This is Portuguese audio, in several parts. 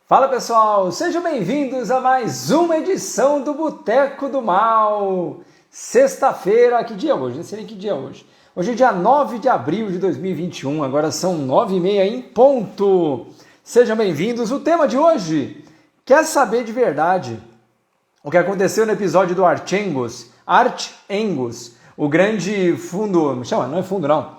Fala pessoal, sejam bem-vindos a mais uma edição do Boteco do Mal. Sexta-feira, que dia é hoje? Não sei nem que dia é hoje. Hoje é dia 9 de abril de 2021, agora são 9h30 em ponto. Sejam bem-vindos. O tema de hoje, quer saber de verdade o que aconteceu no episódio do Arch Angus, o grande fundo, não é fundo não,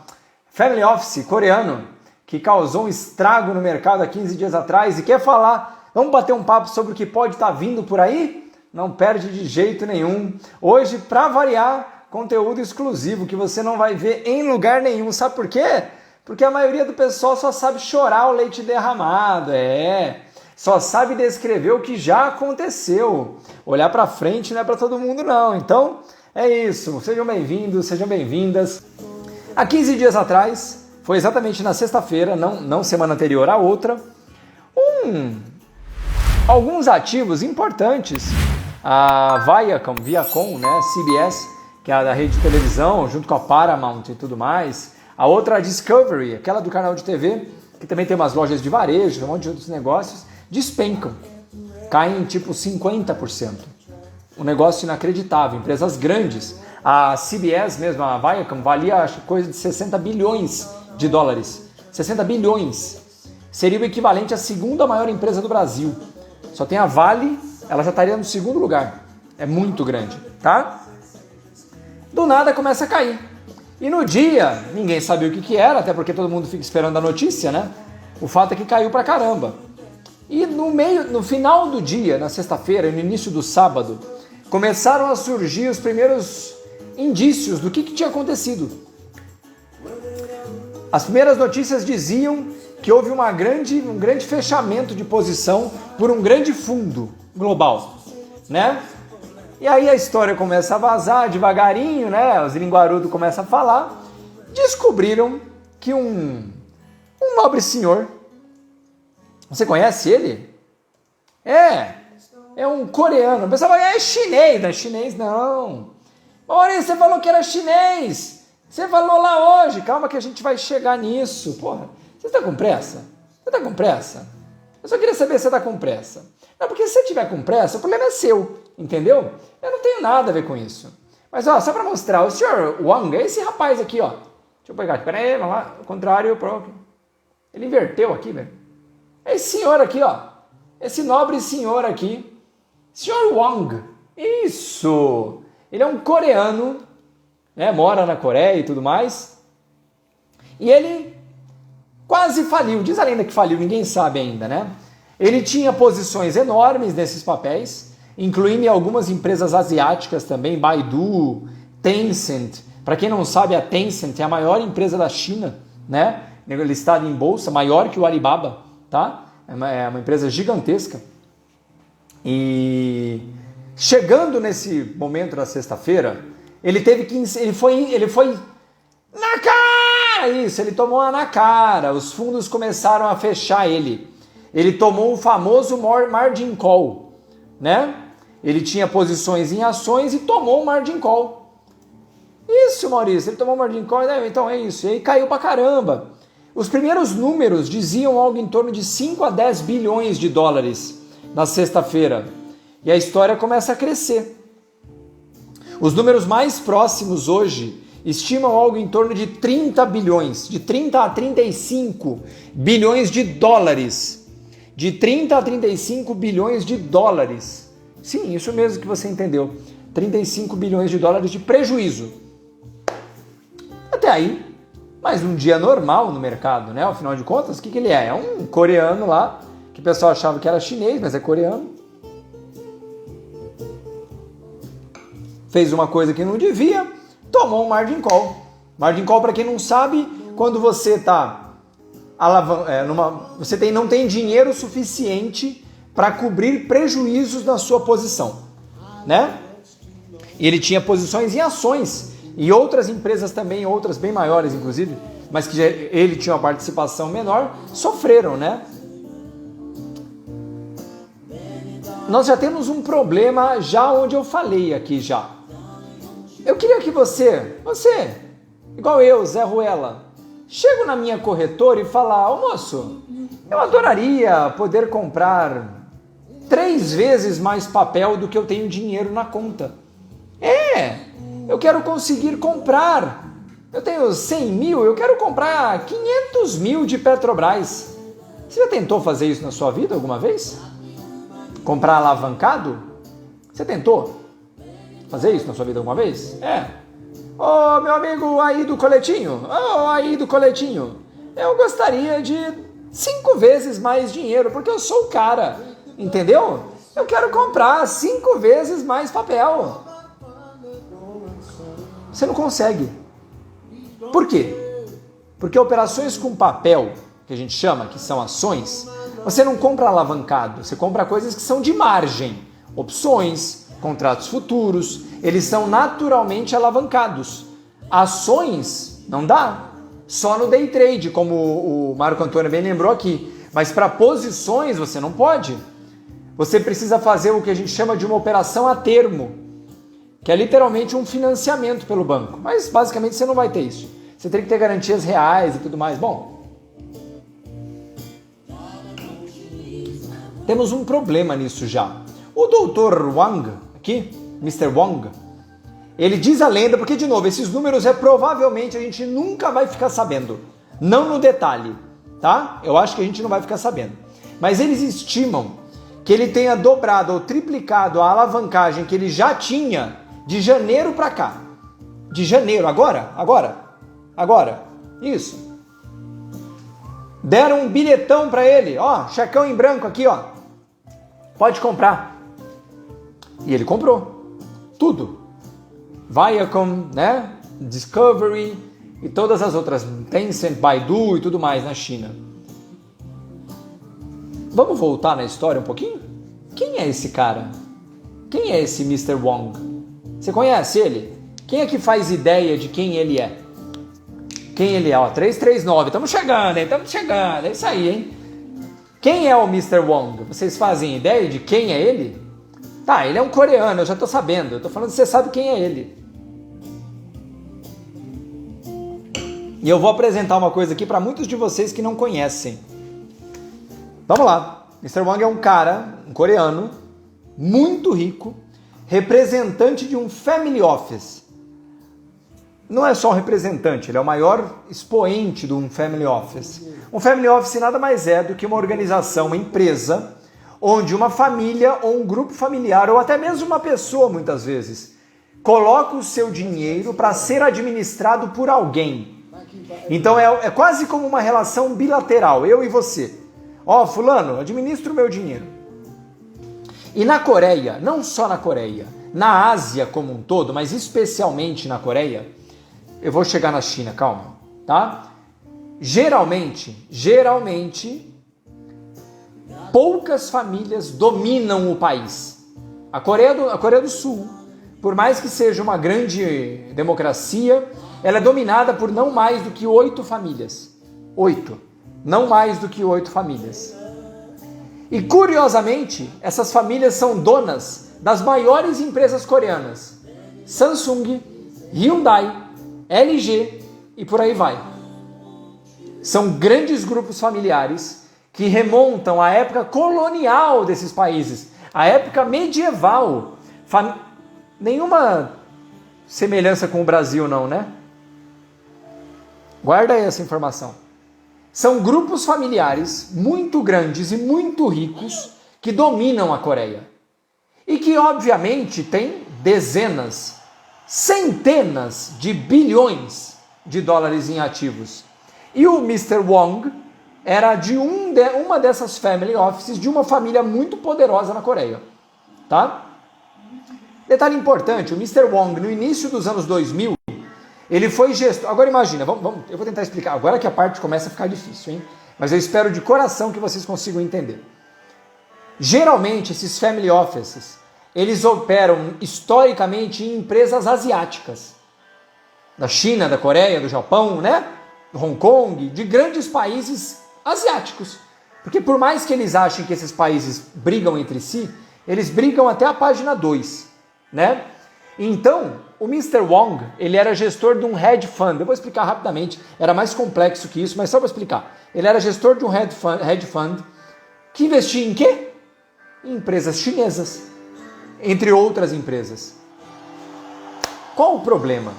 family office coreano, que causou um estrago no mercado há 15 dias atrás e quer falar, vamos bater um papo sobre o que pode estar vindo por aí? Não perde de jeito nenhum. Hoje, para variar, conteúdo exclusivo que você não vai ver em lugar nenhum. Sabe por quê? Porque a maioria do pessoal só sabe chorar o leite derramado, só sabe descrever o que já aconteceu. Olhar para frente não é para todo mundo não. Então, é isso. Sejam bem-vindos, sejam bem-vindas. Há 15 dias atrás, foi exatamente na sexta-feira, não semana anterior à outra, alguns ativos importantes, a Viacom, né, CBS, que é a da rede de televisão, junto com a Paramount e tudo mais, a outra a Discovery, aquela do canal de TV, que também tem umas lojas de varejo, um monte de outros negócios, despencam, caem tipo 50%. Um negócio inacreditável, empresas grandes. A CBS mesmo, a Viacom, valia acho, coisa de 60 bilhões de dólares. 60 bilhões. Seria o equivalente à segunda maior empresa do Brasil. Só tem a Vale, ela já estaria no segundo lugar. É muito grande, tá? Do nada começa a cair. E no dia, ninguém sabia o que era, até porque todo mundo fica esperando a notícia, né? O fato é que caiu pra caramba. E no final do dia, na sexta-feira, no início do sábado, começaram a surgir os primeiros indícios do que tinha acontecido. As primeiras notícias diziam que houve um grande fechamento de posição por um grande fundo global, né? E aí a história começa a vazar devagarinho, né? Os linguarudos começam a falar. Descobriram que um nobre senhor, você conhece ele? É um coreano. O pessoal fala, é chinês. Não é chinês, não. Maurício, você falou que era chinês. Você falou lá hoje. Calma que a gente vai chegar nisso. Porra, você está com pressa? Eu só queria saber se você está com pressa. Não, porque se você tiver com pressa, o problema é seu. Entendeu? Eu não tenho nada a ver com isso. Mas, ó, só para mostrar, o senhor Wang é esse rapaz aqui, ó. Deixa eu pegar aqui. Pera aí, vamos lá. O contrário, próprio. Ele inverteu aqui, velho. É esse senhor aqui, ó. Esse nobre senhor aqui. Senhor Wang. Isso. Ele é um coreano, né? Mora na Coreia e tudo mais. E ele quase faliu. Diz a lenda que faliu, ninguém sabe ainda, né? Ele tinha posições enormes nesses papéis, incluindo algumas empresas asiáticas também, Baidu, Tencent. Para quem não sabe, a Tencent é a maior empresa da China, né? Listada em bolsa, maior que o Alibaba, tá? É uma empresa gigantesca. E chegando nesse momento da sexta-feira, ele foi na cara, isso, ele tomou na cara, os fundos começaram a fechar ele. Ele tomou o famoso margin call, né? Ele tinha posições em ações e tomou o margin call. Isso, Maurício, ele tomou o margin call, né? Então é isso, e aí caiu pra caramba. Os primeiros números diziam algo em torno de 5 a 10 bilhões de dólares na sexta-feira. E a história começa a crescer. Os números mais próximos hoje estimam algo em torno de 30 bilhões, de 30 a 35 bilhões de dólares. De 30 a 35 bilhões de dólares. Sim, isso mesmo que você entendeu. 35 bilhões de dólares de prejuízo. Até aí, mas um dia normal no mercado, né? Afinal de contas, o que ele é? É um coreano lá, que o pessoal achava que era chinês, mas é coreano. Fez uma coisa que não devia, tomou um margin call. Margin call, para quem não sabe, quando você não tem dinheiro suficiente para cobrir prejuízos na sua posição, né? E ele tinha posições em ações e outras empresas também, outras bem maiores inclusive, mas que ele tinha uma participação menor, sofreram, né? Nós já temos um problema já onde eu falei aqui já. Eu queria que você, igual eu, Zé Ruela, chego na minha corretora e falar, ô moço, Eu adoraria poder comprar 3 vezes mais papel do que eu tenho dinheiro na conta. Eu quero conseguir comprar. Eu tenho 100 mil, eu quero comprar 500 mil de Petrobras. Você já tentou fazer isso na sua vida alguma vez? Comprar alavancado? Você tentou fazer isso na sua vida alguma vez? Ô, meu amigo aí do coletinho, eu gostaria de 5 vezes mais dinheiro, porque eu sou o cara, entendeu? Eu quero comprar 5 vezes mais papel. Você não consegue. Por quê? Porque operações com papel, que a gente chama, que são ações, você não compra alavancado, você compra coisas que são de margem, opções, contratos futuros, eles são naturalmente alavancados. Ações, não dá. Só no day trade, como o Marco Antônio bem lembrou aqui. Mas para posições você não pode. Você precisa fazer o que a gente chama de uma operação a termo, que é literalmente um financiamento pelo banco. Mas basicamente você não vai ter isso. Você tem que ter garantias reais e tudo mais. Bom, temos um problema nisso já. O Dr. Wang, aqui, Mr. Wang, ele diz a lenda, porque de novo, esses números provavelmente a gente nunca vai ficar sabendo. Não no detalhe, tá? Eu acho que a gente não vai ficar sabendo. Mas eles estimam que ele tenha dobrado ou triplicado a alavancagem que ele já tinha de janeiro para cá. De janeiro, agora, isso. Deram um bilhetão para ele, ó, checão em branco aqui, ó. Pode comprar. E ele comprou. Tudo. Viacom, né? Discovery e todas as outras, Tencent, Baidu e tudo mais na China. Vamos voltar na história um pouquinho? Quem é esse cara? Quem é esse Mr. Wang? Você conhece ele? Quem é que faz ideia de quem ele é? Quem ele é? Ó, 339, estamos chegando, hein? É isso aí, hein? Quem é o Mr. Wang? Vocês fazem ideia de quem é ele? Tá, ele é um coreano, eu já tô sabendo. Eu tô falando que você sabe quem é ele. E eu vou apresentar uma coisa aqui para muitos de vocês que não conhecem. Vamos lá. Mr. Wang é um cara, um coreano, muito rico, representante de um family office. Não é só um representante, ele é o maior expoente de um family office. Um family office nada mais é do que uma organização, uma empresa, onde uma família ou um grupo familiar, ou até mesmo uma pessoa, muitas vezes, coloca o seu dinheiro para ser administrado por alguém. Então é quase como uma relação bilateral, eu e você. Ó, fulano, administra o meu dinheiro. E na Coreia, não só na Coreia, na Ásia como um todo, mas especialmente na Coreia, eu vou chegar na China, calma, tá? Geralmente, poucas famílias dominam o país. A Coreia do Sul, por mais que seja uma grande democracia, ela é dominada por não mais do que 8 famílias. 8. Não mais do que 8 famílias. E curiosamente, essas famílias são donas das maiores empresas coreanas. Samsung, Hyundai, LG e por aí vai. São grandes grupos familiares que remontam à época colonial desses países, à época medieval. Nenhuma semelhança com o Brasil não, né? Guarda aí essa informação. São grupos familiares muito grandes e muito ricos que dominam a Coreia. E que, obviamente, têm dezenas, centenas de bilhões de dólares em ativos. E o Mr. Wang era de uma dessas family offices de uma família muito poderosa na Coreia. Tá? Detalhe importante, o Mr. Wang, no início dos anos 2000, ele foi gestor. Agora imagina, eu vou tentar explicar. Agora que a parte começa a ficar difícil, hein? Mas eu espero de coração que vocês consigam entender. Geralmente, esses family offices, eles operam historicamente em empresas asiáticas. Da China, da Coreia, do Japão, né? Do Hong Kong, de grandes países asiáticos. Porque por mais que eles achem que esses países brigam entre si, eles brigam até a página 2, né? Então, o Mr. Wong, ele era gestor de um hedge fund. Eu vou explicar rapidamente, era mais complexo que isso, mas só para explicar. Ele era gestor de um hedge fund que investia em quê? Em empresas chinesas, entre outras empresas. Qual o problema?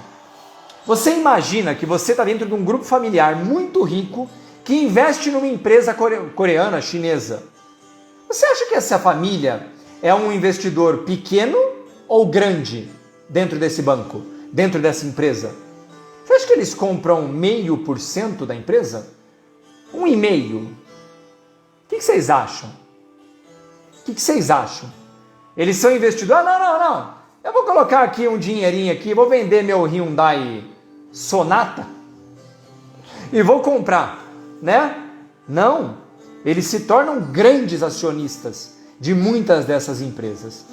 Você imagina que você está dentro de um grupo familiar muito rico que investe numa empresa coreana, chinesa. Você acha que essa família é um investidor pequeno ou grande dentro desse banco, dentro dessa empresa? Você acha que eles compram 0,5% da empresa? 1,5%? O que vocês acham? O que vocês acham? Eles são investidores? Não. Eu vou colocar aqui um dinheirinho aqui, vou vender meu Hyundai Sonata e vou comprar, né? Não. Eles se tornam grandes acionistas de muitas dessas empresas.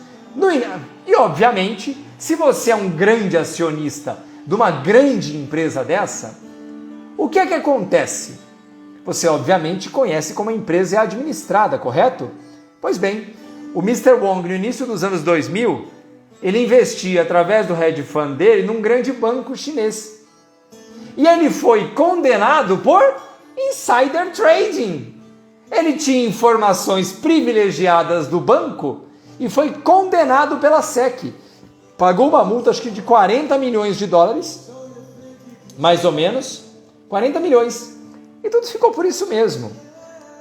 E, obviamente, se você é um grande acionista de uma grande empresa dessa, o que é que acontece? Você, obviamente, conhece como a empresa é administrada, correto? Pois bem, o Mr. Wong, no início dos anos 2000, ele investia através do hedge fund dele num grande banco chinês. E ele foi condenado por insider trading. Ele tinha informações privilegiadas do banco e foi condenado pela SEC. Pagou uma multa, acho que de 40 milhões de dólares, mais ou menos, 40 milhões. E tudo ficou por isso mesmo.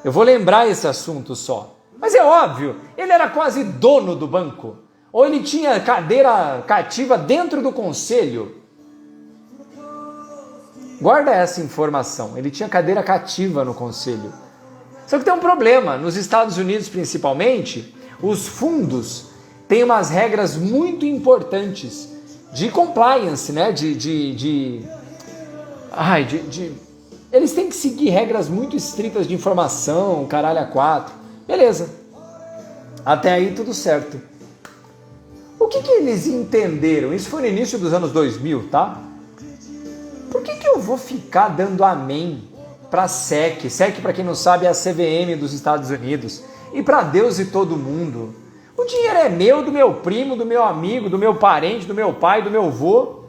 Eu vou lembrar esse assunto só. Mas é óbvio, ele era quase dono do banco. Ou ele tinha cadeira cativa dentro do conselho. Guarda essa informação. Ele tinha cadeira cativa no conselho. Só que tem um problema. Nos Estados Unidos, principalmente, os fundos têm umas regras muito importantes de compliance, né? Eles têm que seguir regras muito estritas de informação, caralho a quatro. Beleza. Até aí tudo certo. O que eles entenderam? Isso foi no início dos anos 2000, tá? Por que eu vou ficar dando amém para a SEC? SEC, para quem não sabe, é a CVM dos Estados Unidos. E para Deus e todo mundo. O dinheiro é meu, do meu primo, do meu amigo, do meu parente, do meu pai, do meu avô.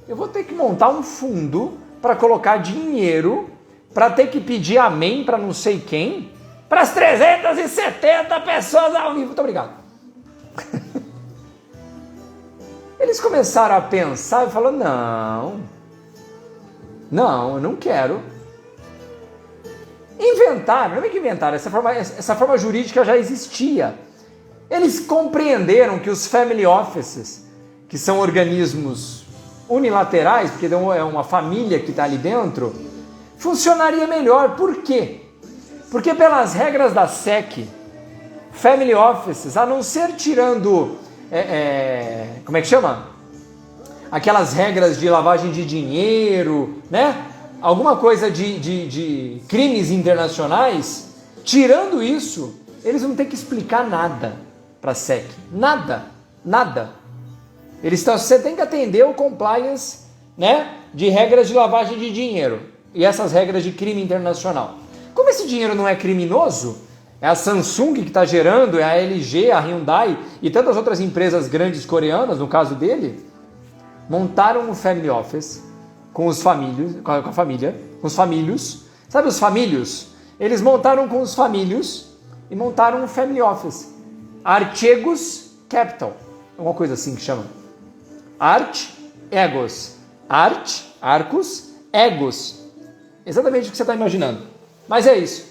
Eu vou ter que montar um fundo para colocar dinheiro, para ter que pedir amém para não sei quem, para as 370 pessoas ao vivo. Muito obrigado. Eles começaram a pensar e falaram, não, eu não quero. Inventaram, não é que inventaram, essa forma jurídica já existia. Eles compreenderam que os family offices, que são organismos unilaterais, porque é uma família que está ali dentro, funcionaria melhor. Por quê? Porque pelas regras da SEC, family offices, a não ser tirando, como é que chama? Aquelas regras de lavagem de dinheiro, né? Alguma coisa de crimes internacionais, tirando isso, eles não têm que explicar nada para a SEC. Nada. Você tem que atender o compliance, né, de regras de lavagem de dinheiro e essas regras de crime internacional. Como esse dinheiro não é criminoso, é a Samsung que está gerando, é a LG, a Hyundai e tantas outras empresas grandes coreanas, no caso dele, montaram um family office com os famílios, sabe os famílios? Eles montaram com os famílios e montaram um family office. Archegos Capital, uma coisa assim que chama. Archegos. Arcos, Egos. Exatamente o que você está imaginando. Mas é isso.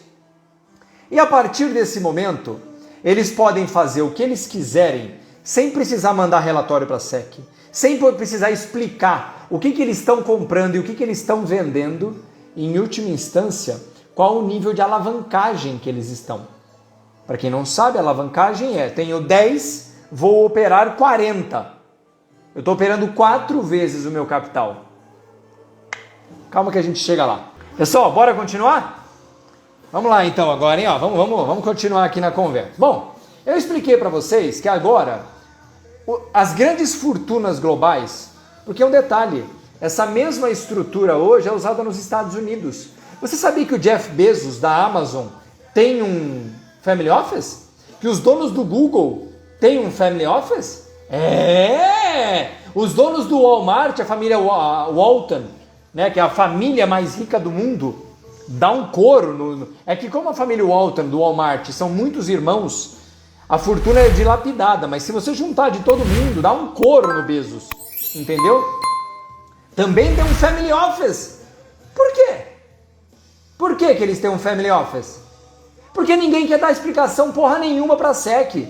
E a partir desse momento, eles podem fazer o que eles quiserem, sem precisar mandar relatório para a SEC, sem precisar explicar o que eles estão comprando e o que eles estão vendendo, e, em última instância, qual o nível de alavancagem que eles estão. Para quem não sabe, a alavancagem tenho 10, vou operar 40. Eu estou operando 4 vezes o meu capital. Calma que a gente chega lá. Pessoal, bora continuar? Vamos lá então agora, hein? Vamos continuar aqui na conversa. Bom, eu expliquei para vocês que agora as grandes fortunas globais, porque é um detalhe, essa mesma estrutura hoje é usada nos Estados Unidos. Você sabia que o Jeff Bezos da Amazon tem um family office? Que os donos do Google têm um family office? Os donos do Walmart, a família Walton, né, que é a família mais rica do mundo, dá um coro. É que como a família Walton do Walmart são muitos irmãos, a fortuna é dilapidada, mas se você juntar de todo mundo, dá um coro no Bezos, entendeu? Também tem um family office. Por quê? Por que eles têm um family office? Porque ninguém quer dar explicação porra nenhuma para a SEC.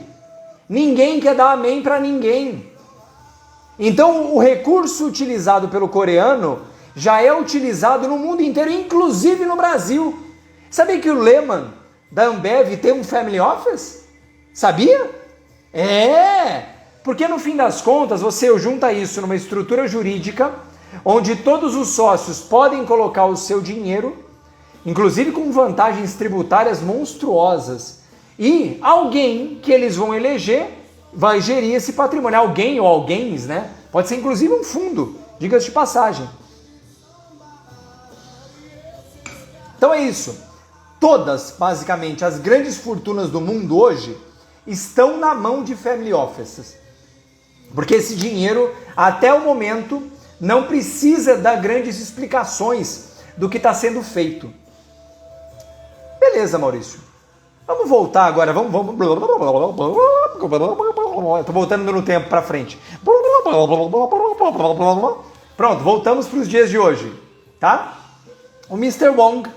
Ninguém quer dar amém para ninguém. Então o recurso utilizado pelo coreano já é utilizado no mundo inteiro, inclusive no Brasil. Sabia que o Lehman da Ambev tem um family office? Sabia? Porque no fim das contas você junta isso numa estrutura jurídica onde todos os sócios podem colocar o seu dinheiro, inclusive com vantagens tributárias monstruosas, e alguém que eles vão eleger vai gerir esse patrimônio. Alguém ou alguém, né? Pode ser inclusive um fundo, diga-se de passagem. Então é isso. Todas, basicamente, as grandes fortunas do mundo hoje estão na mão de family offices. Porque esse dinheiro, até o momento, não precisa dar grandes explicações do que está sendo feito. Beleza, Maurício. Vamos voltar agora. Estou voltando no tempo para frente. Pronto, voltamos para os dias de hoje. Tá? O Mr. Wong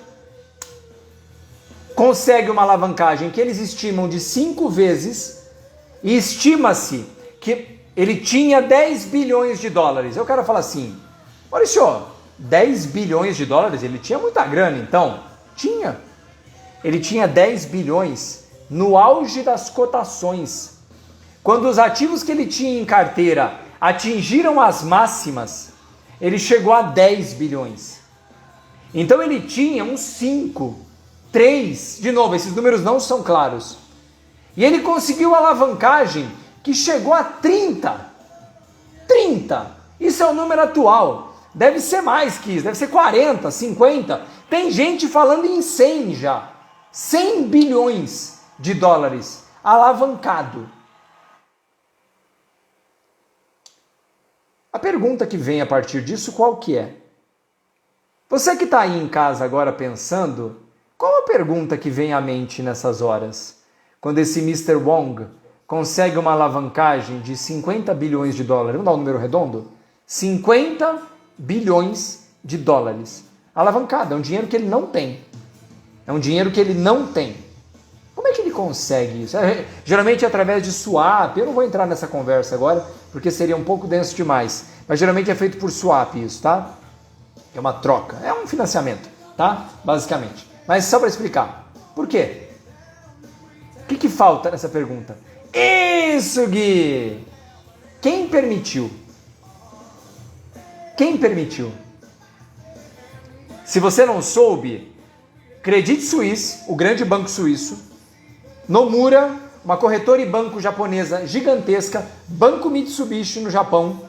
consegue uma alavancagem que eles estimam de 5 vezes e estima-se que ele tinha 10 bilhões de dólares. Eu quero falar assim, Maurício, 10 bilhões de dólares? Ele tinha muita grana, então? Tinha. Ele tinha 10 bilhões no auge das cotações. Quando os ativos que ele tinha em carteira atingiram as máximas, ele chegou a 10 bilhões. Então ele tinha uns 5, 3, de novo, esses números não são claros. E ele conseguiu alavancagem que chegou a 30. 30! Isso é o número atual. Deve ser mais que isso, deve ser 40, 50. Tem gente falando em 100 já. 100 bilhões de dólares alavancado. A pergunta que vem a partir disso, qual que é? Você que está aí em casa agora pensando, qual a pergunta que vem à mente nessas horas? Quando esse Mr. Wong consegue uma alavancagem de 50 bilhões de dólares, vamos dar um número redondo? 50 bilhões de dólares. Alavancado, é um dinheiro que ele não tem. É um dinheiro que ele não tem. Como é que ele consegue isso? Geralmente é através de swap. Eu não vou entrar nessa conversa agora, porque seria um pouco denso demais. Mas geralmente é feito por swap isso, tá? É uma troca. É um financiamento, tá? Basicamente. Mas só para explicar. Por quê? O que falta nessa pergunta? Isso, Gui! Quem permitiu? Quem permitiu? Se você não soube, Credit Suisse, o grande banco suíço, Nomura, uma corretora e banco japonesa gigantesca, Banco Mitsubishi no Japão,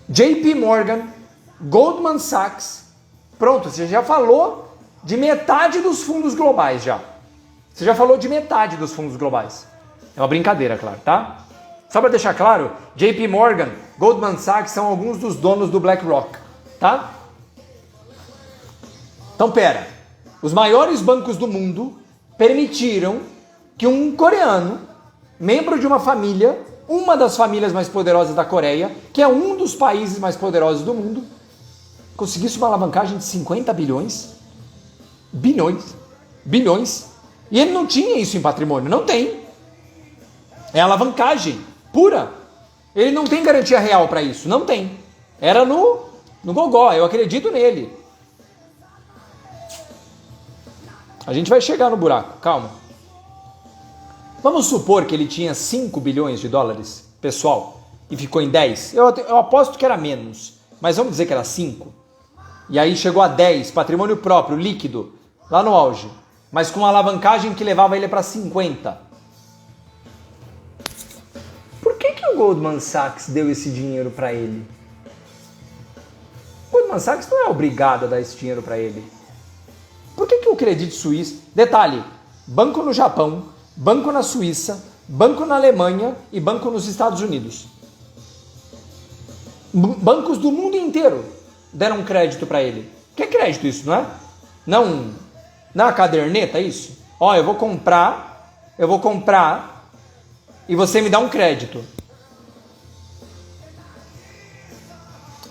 JP Morgan, Goldman Sachs, pronto, você já falou de metade dos fundos globais já. Você já falou de metade dos fundos globais. É uma brincadeira, claro, tá? Só para deixar claro, JP Morgan, Goldman Sachs são alguns dos donos do BlackRock, tá? Então, pera. Os maiores bancos do mundo permitiram que um coreano, membro de uma família, uma das famílias mais poderosas da Coreia, que é um dos países mais poderosos do mundo, conseguisse uma alavancagem de 50 bilhões. Bilhões. E ele não tinha isso em patrimônio. Não tem. É alavancagem pura. Ele não tem garantia real para isso. Não tem. Era no gogó. Eu acredito nele. A gente vai chegar no buraco. Calma. Vamos supor que ele tinha 5 bilhões de dólares, pessoal, e ficou em 10. Eu aposto que era menos, mas vamos dizer que era 5. E aí chegou a 10, patrimônio próprio, líquido, lá no auge, mas com uma alavancagem que levava ele para 50. Por que o Goldman Sachs deu esse dinheiro para ele? O Goldman Sachs não é obrigado a dar esse dinheiro para ele. Por que o Credit Suisse... Detalhe, banco no Japão, banco na Suíça, banco na Alemanha e banco nos Estados Unidos. Bancos do mundo inteiro deram crédito para ele. Que é crédito isso, não é? Não é uma caderneta isso? Ó, eu vou comprar e você me dá um crédito.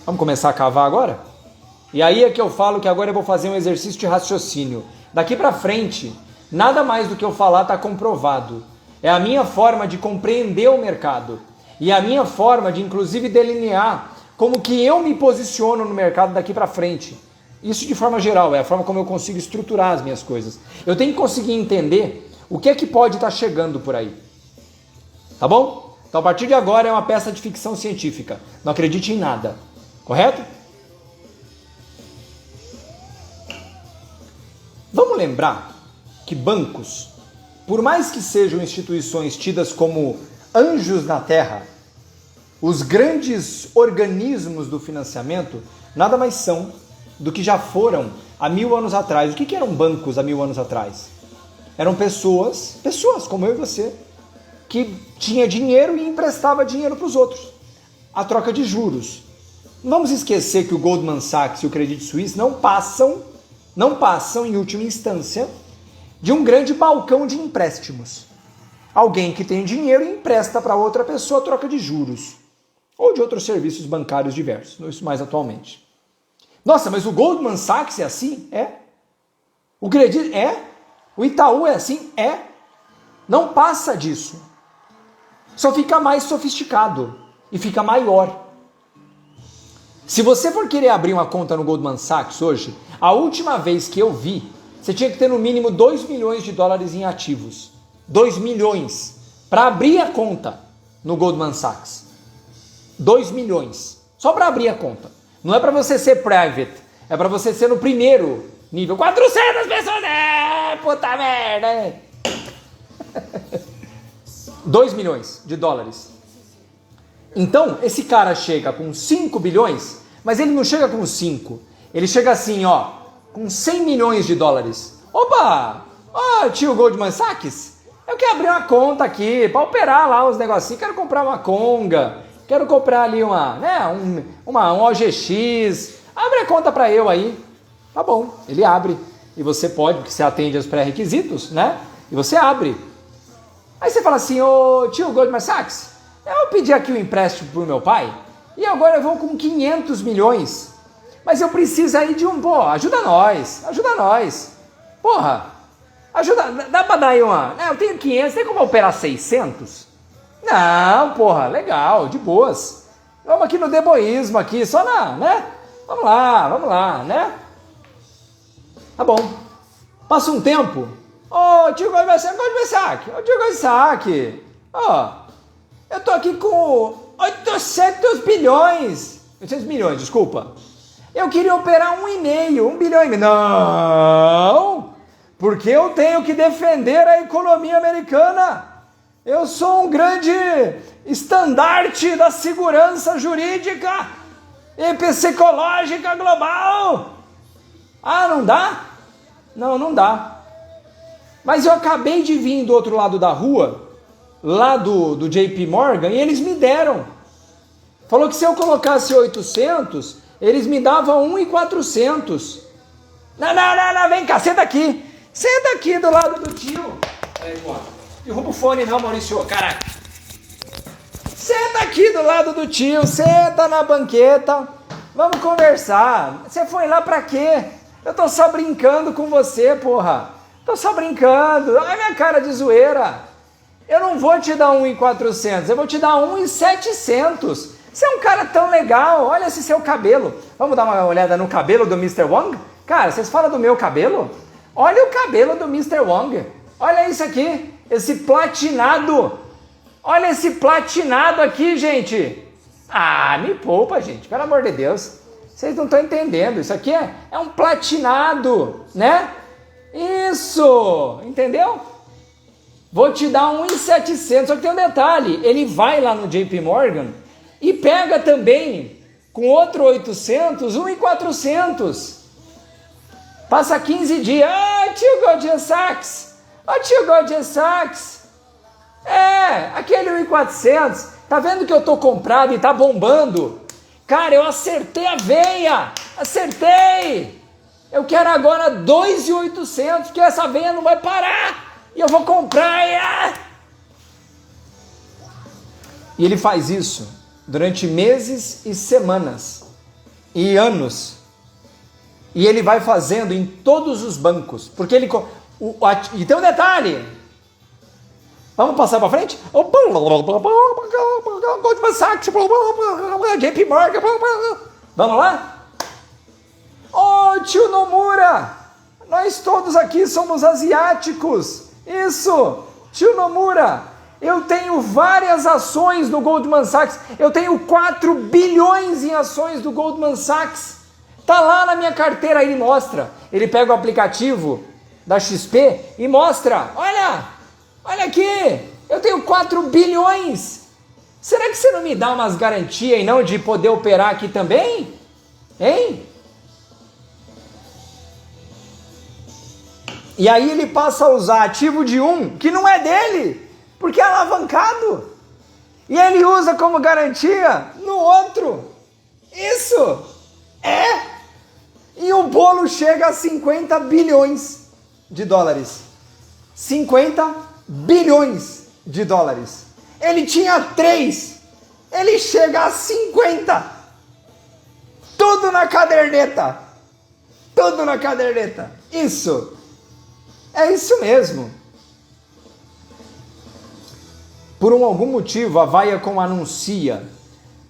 Vamos começar a cavar agora? E aí é que eu falo que agora eu vou fazer um exercício de raciocínio. Daqui para frente, nada mais do que eu falar está comprovado. É a minha forma de compreender o mercado. E a minha forma de, inclusive, delinear como que eu me posiciono no mercado daqui para frente. Isso de forma geral, é a forma como eu consigo estruturar as minhas coisas. Eu tenho que conseguir entender o que é que pode estar chegando por aí. Tá bom? Então, a partir de agora é uma peça de ficção científica. Não acredite em nada. Correto? Vamos lembrar que bancos, por mais que sejam instituições tidas como anjos na terra, os grandes organismos do financiamento nada mais são do que já foram há 1000 anos atrás. O que eram bancos há 1000 anos atrás? Eram pessoas como eu e você, que tinha dinheiro e emprestava dinheiro para os outros, a troca de juros. Não vamos esquecer que o Goldman Sachs e o Credit Suisse não passam, em última instância, de um grande balcão de empréstimos. Alguém que tem dinheiro e empresta para outra pessoa a troca de juros. Ou de outros serviços bancários diversos. Isso mais atualmente. Nossa, mas o Goldman Sachs é assim? É. O Credit é. O Itaú é assim? É. Não passa disso. Só fica mais sofisticado. E fica maior. Se você for querer abrir uma conta no Goldman Sachs hoje, a última vez que eu vi, você tinha que ter no mínimo 2 milhões de dólares em ativos. 2 milhões. Para abrir a conta no Goldman Sachs. 2 milhões. Só para abrir a conta. Não é para você ser private. É para você ser no primeiro nível. 400 pessoas. Puta merda. 2 milhões de dólares. Então, esse cara chega com 5 bilhões, mas ele não chega com 5. Ele chega assim, ó, com 100 milhões de dólares. Opa! Ó, tio Goldman Sachs, eu quero abrir uma conta aqui para operar lá os negocinhos. Quero comprar uma Conga, quero comprar ali um OGX. Abre a conta para eu aí. Tá bom, ele abre. E você pode, porque você atende aos pré-requisitos, né? E você abre. Aí você fala assim, ô tio Goldman Sachs, eu pedi aqui um empréstimo pro meu pai e agora eu vou com 500 milhões. Mas eu preciso aí de ajuda nós. Porra, dá pra dar aí uma... eu tenho 500, tem como operar 600? Não, porra, legal, de boas. Vamos aqui no deboísmo aqui, só né? Vamos lá, né? Tá bom. Passa um tempo. Ô, tio Goldman Sachs, eu tô aqui com 800 bilhões. 800 milhões, desculpa. Eu queria operar 1 bilhão e meio. Não! Porque eu tenho que defender a economia americana. Eu sou um grande estandarte da segurança jurídica e psicológica global. Ah, não dá? Não dá. Mas eu acabei de vir do outro lado da rua, lá do JP Morgan, e eles me deram. Falou que se eu colocasse 800, eles me davam 1.400. Não, vem cá, senta aqui. Senta aqui do lado do tio. Derruba o fone não, Maurício, caraca. Senta aqui do lado do tio, senta na banqueta. Vamos conversar. Você foi lá pra quê? Eu tô só brincando com você, porra. Tô só brincando. Olha a minha cara de zoeira. Eu não vou te dar 1.400, eu vou te dar 1.700. Você é um cara tão legal, olha esse seu cabelo. Vamos dar uma olhada no cabelo do Mr. Wong? Cara, vocês falam do meu cabelo? Olha o cabelo do Mr. Wong. Olha isso aqui, esse platinado. Olha esse platinado aqui, gente. Ah, me poupa, gente, pelo amor de Deus. Vocês não estão entendendo, isso aqui é um platinado, né? Isso, entendeu? Vou te dar 1.700, só que tem um detalhe, ele vai lá no JP Morgan e pega também, com outro 800, 1.400. Passa 15 dias, tio Goldman Sachs, Aquele 1.400, tá vendo que eu tô comprado e tá bombando? Cara, eu acertei a veia, acertei! Eu quero agora 2.800, porque essa veia não vai parar, e eu vou comprar. E ele faz isso durante meses e semanas, e anos. E ele vai fazendo em todos os bancos, porque ele... E tem um detalhe... Vamos passar para frente? Goldman Sachs, JP Morgan. Vamos lá? Tio Nomura, nós todos aqui somos asiáticos. Isso, tio Nomura, eu tenho várias ações do Goldman Sachs. Eu tenho 4 bilhões em ações do Goldman Sachs. Tá lá na minha carteira, ele mostra. Ele pega o aplicativo da XP e mostra. Olha aqui, eu tenho 4 bilhões. Será que você não me dá umas garantias e não de poder operar aqui também? Hein? E aí ele passa a usar ativo de um que não é dele, porque é alavancado. E ele usa como garantia no outro. Isso! E o bolo chega a 50 bilhões de dólares. 50 bilhões de dólares. Ele tinha 3, ele chega a 50. Tudo na caderneta. Tudo na caderneta. Isso. É isso mesmo. Por algum motivo, a Viacom anuncia,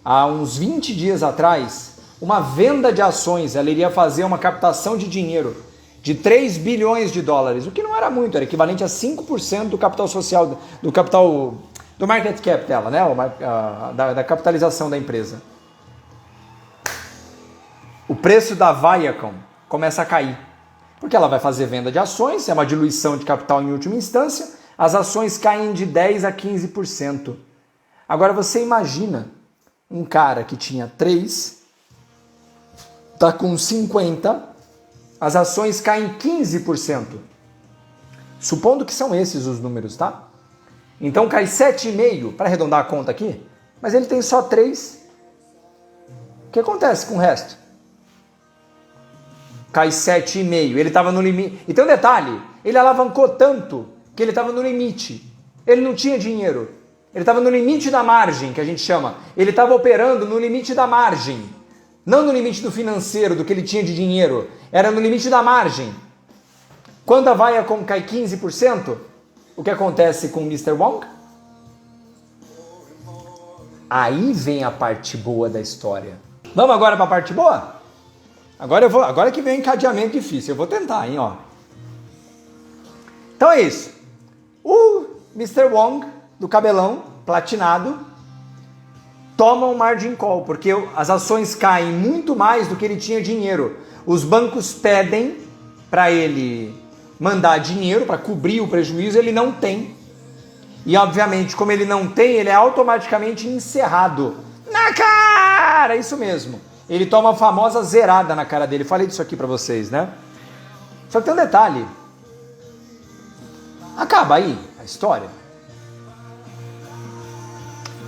há uns 20 dias atrás, uma venda de ações. Ela iria fazer uma captação de dinheiro de 3 bilhões de dólares, o que não era muito, era equivalente a 5% do capital social, do capital, do market cap dela, né? Da capitalização da empresa. O preço da Viacom começa a cair, porque ela vai fazer venda de ações, é uma diluição de capital em última instância, as ações caem de 10% a 15%. Agora você imagina um cara que tinha 3, está com 50%, as ações caem 15%. Supondo que são esses os números, tá? Então cai 7,5%, para arredondar a conta aqui, mas ele tem só 3%. O que acontece com o resto? Cai 7,5%, ele estava no limite. E tem um detalhe, ele alavancou tanto que ele estava no limite. Ele não tinha dinheiro. Ele estava no limite da margem, que a gente chama. Ele estava operando no limite da margem. Não no limite do financeiro, do que ele tinha de dinheiro. Era no limite da margem. Quando a Viacom cai 15%, o que acontece com o Mr. Wong? Aí vem a parte boa da história. Vamos agora para a parte boa? Agora que vem o encadeamento difícil. Eu vou tentar, hein, ó. Então é isso. O Mr. Wong, do cabelão platinado, toma um margin call, porque as ações caem muito mais do que ele tinha dinheiro. Os bancos pedem para ele mandar dinheiro para cobrir o prejuízo, ele não tem. E obviamente, como ele não tem, ele é automaticamente encerrado. Na cara! Isso mesmo. Ele toma a famosa zerada na cara dele. Falei disso aqui para vocês, né? Só que tem um detalhe. Acaba aí a história.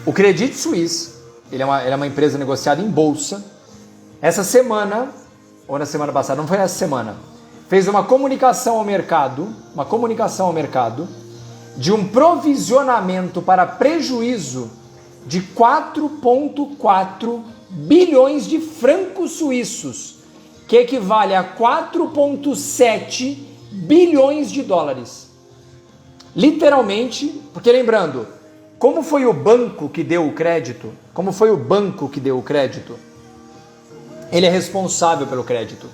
O Credit Suisse, ele é uma empresa negociada em bolsa. Essa semana, ou na semana passada, não foi essa semana, fez uma comunicação ao mercado de um provisionamento para prejuízo de 4,4 bilhões de francos suíços, que equivale a 4,7 bilhões de dólares. Literalmente, porque lembrando, como foi o banco que deu o crédito? Ele é responsável pelo crédito.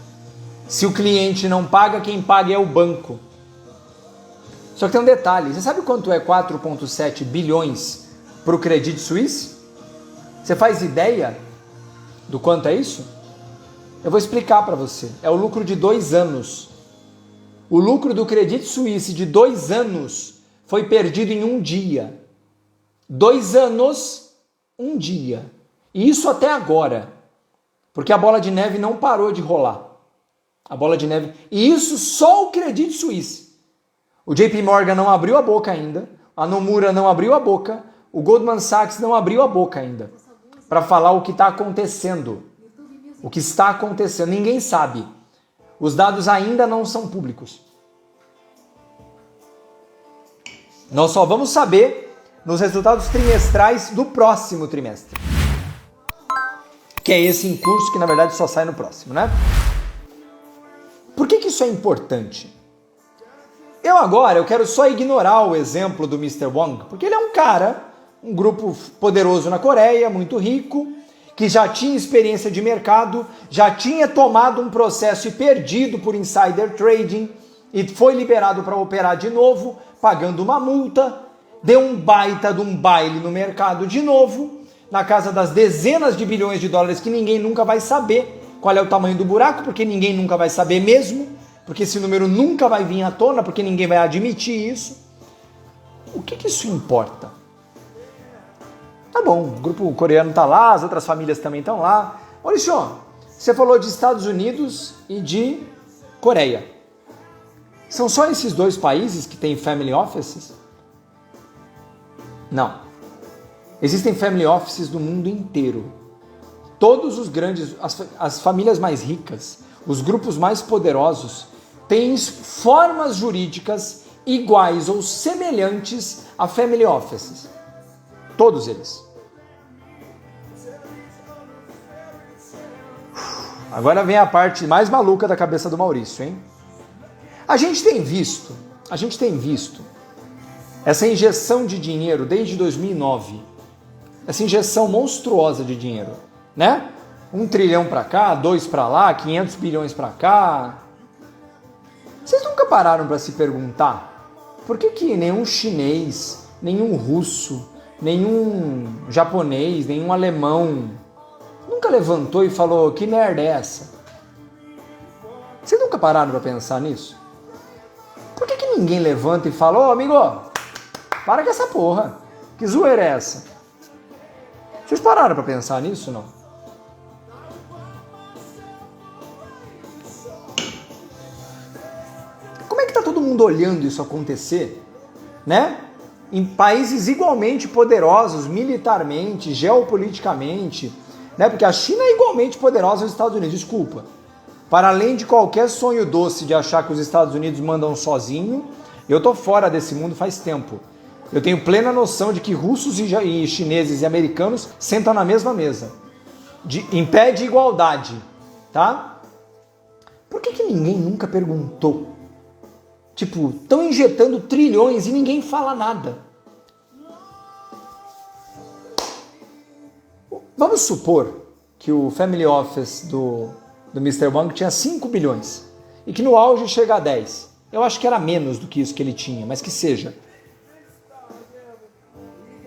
Se o cliente não paga, quem paga é o banco. Só que tem um detalhe, você sabe quanto é 4,7 bilhões para o Credit Suisse? Você faz ideia do quanto é isso? Eu vou explicar para você. É o lucro de 2 anos. O lucro do Credit Suisse de 2 anos foi perdido em um dia. 2 anos, um dia. E isso até agora. Porque a bola de neve não parou de rolar. A bola de neve. E isso só o Credit Suisse. O JP Morgan não abriu a boca ainda. a Nomura não abriu a boca, o Goldman Sachs não abriu a boca ainda para falar o que está acontecendo. O que está acontecendo, ninguém sabe. Os dados ainda não são públicos. Nós só vamos saber nos resultados trimestrais do próximo trimestre. Que é esse em curso que na verdade só sai no próximo, né? Por que isso é importante? Eu quero só ignorar o exemplo do Mr. Wang, porque ele é um cara, um grupo poderoso na Coreia, muito rico, que já tinha experiência de mercado, já tinha tomado um processo e perdido por insider trading e foi liberado para operar de novo, pagando uma multa, deu um baita de um baile no mercado de novo, na casa das dezenas de bilhões de dólares que ninguém nunca vai saber qual é o tamanho do buraco, porque ninguém nunca vai saber mesmo, porque esse número nunca vai vir à tona, porque ninguém vai admitir isso. O que isso importa? Tá bom, o grupo coreano tá lá, as outras famílias também estão lá. Maurício, você falou de Estados Unidos e de Coreia. São só esses dois países que têm family offices? Não. Existem family offices do mundo inteiro. Todos os grandes, as famílias mais ricas, os grupos mais poderosos, têm formas jurídicas iguais ou semelhantes a family offices. Todos eles. Agora vem a parte mais maluca da cabeça do Maurício, hein? A gente tem visto essa injeção de dinheiro desde 2009, essa injeção monstruosa de dinheiro, né? 1 trilhão para cá, 2 para lá, 500 bilhões para cá. Vocês nunca pararam para se perguntar por que nenhum chinês, nenhum russo, nenhum japonês, nenhum alemão nunca levantou e falou, que merda é essa? Vocês nunca pararam para pensar nisso? Por que ninguém levanta e fala, ô amigo, para com essa porra, que zoeira é essa? Vocês pararam para pensar nisso, não? Como é que tá todo mundo olhando isso acontecer, né? Em países igualmente poderosos militarmente, geopoliticamente, né? Porque a China é igualmente poderosa aos Estados Unidos, desculpa. Para além de qualquer sonho doce de achar que os Estados Unidos mandam sozinho, eu tô fora desse mundo faz tempo. Eu tenho plena noção de que russos e chineses e americanos sentam na mesma mesa, em pé de igualdade, tá? Por que ninguém nunca perguntou? Tipo, estão injetando trilhões e ninguém fala nada. Vamos supor que o family office do Mr. Wang tinha 5 bilhões e que no auge chega a 10. Eu acho que era menos do que isso que ele tinha, mas que seja.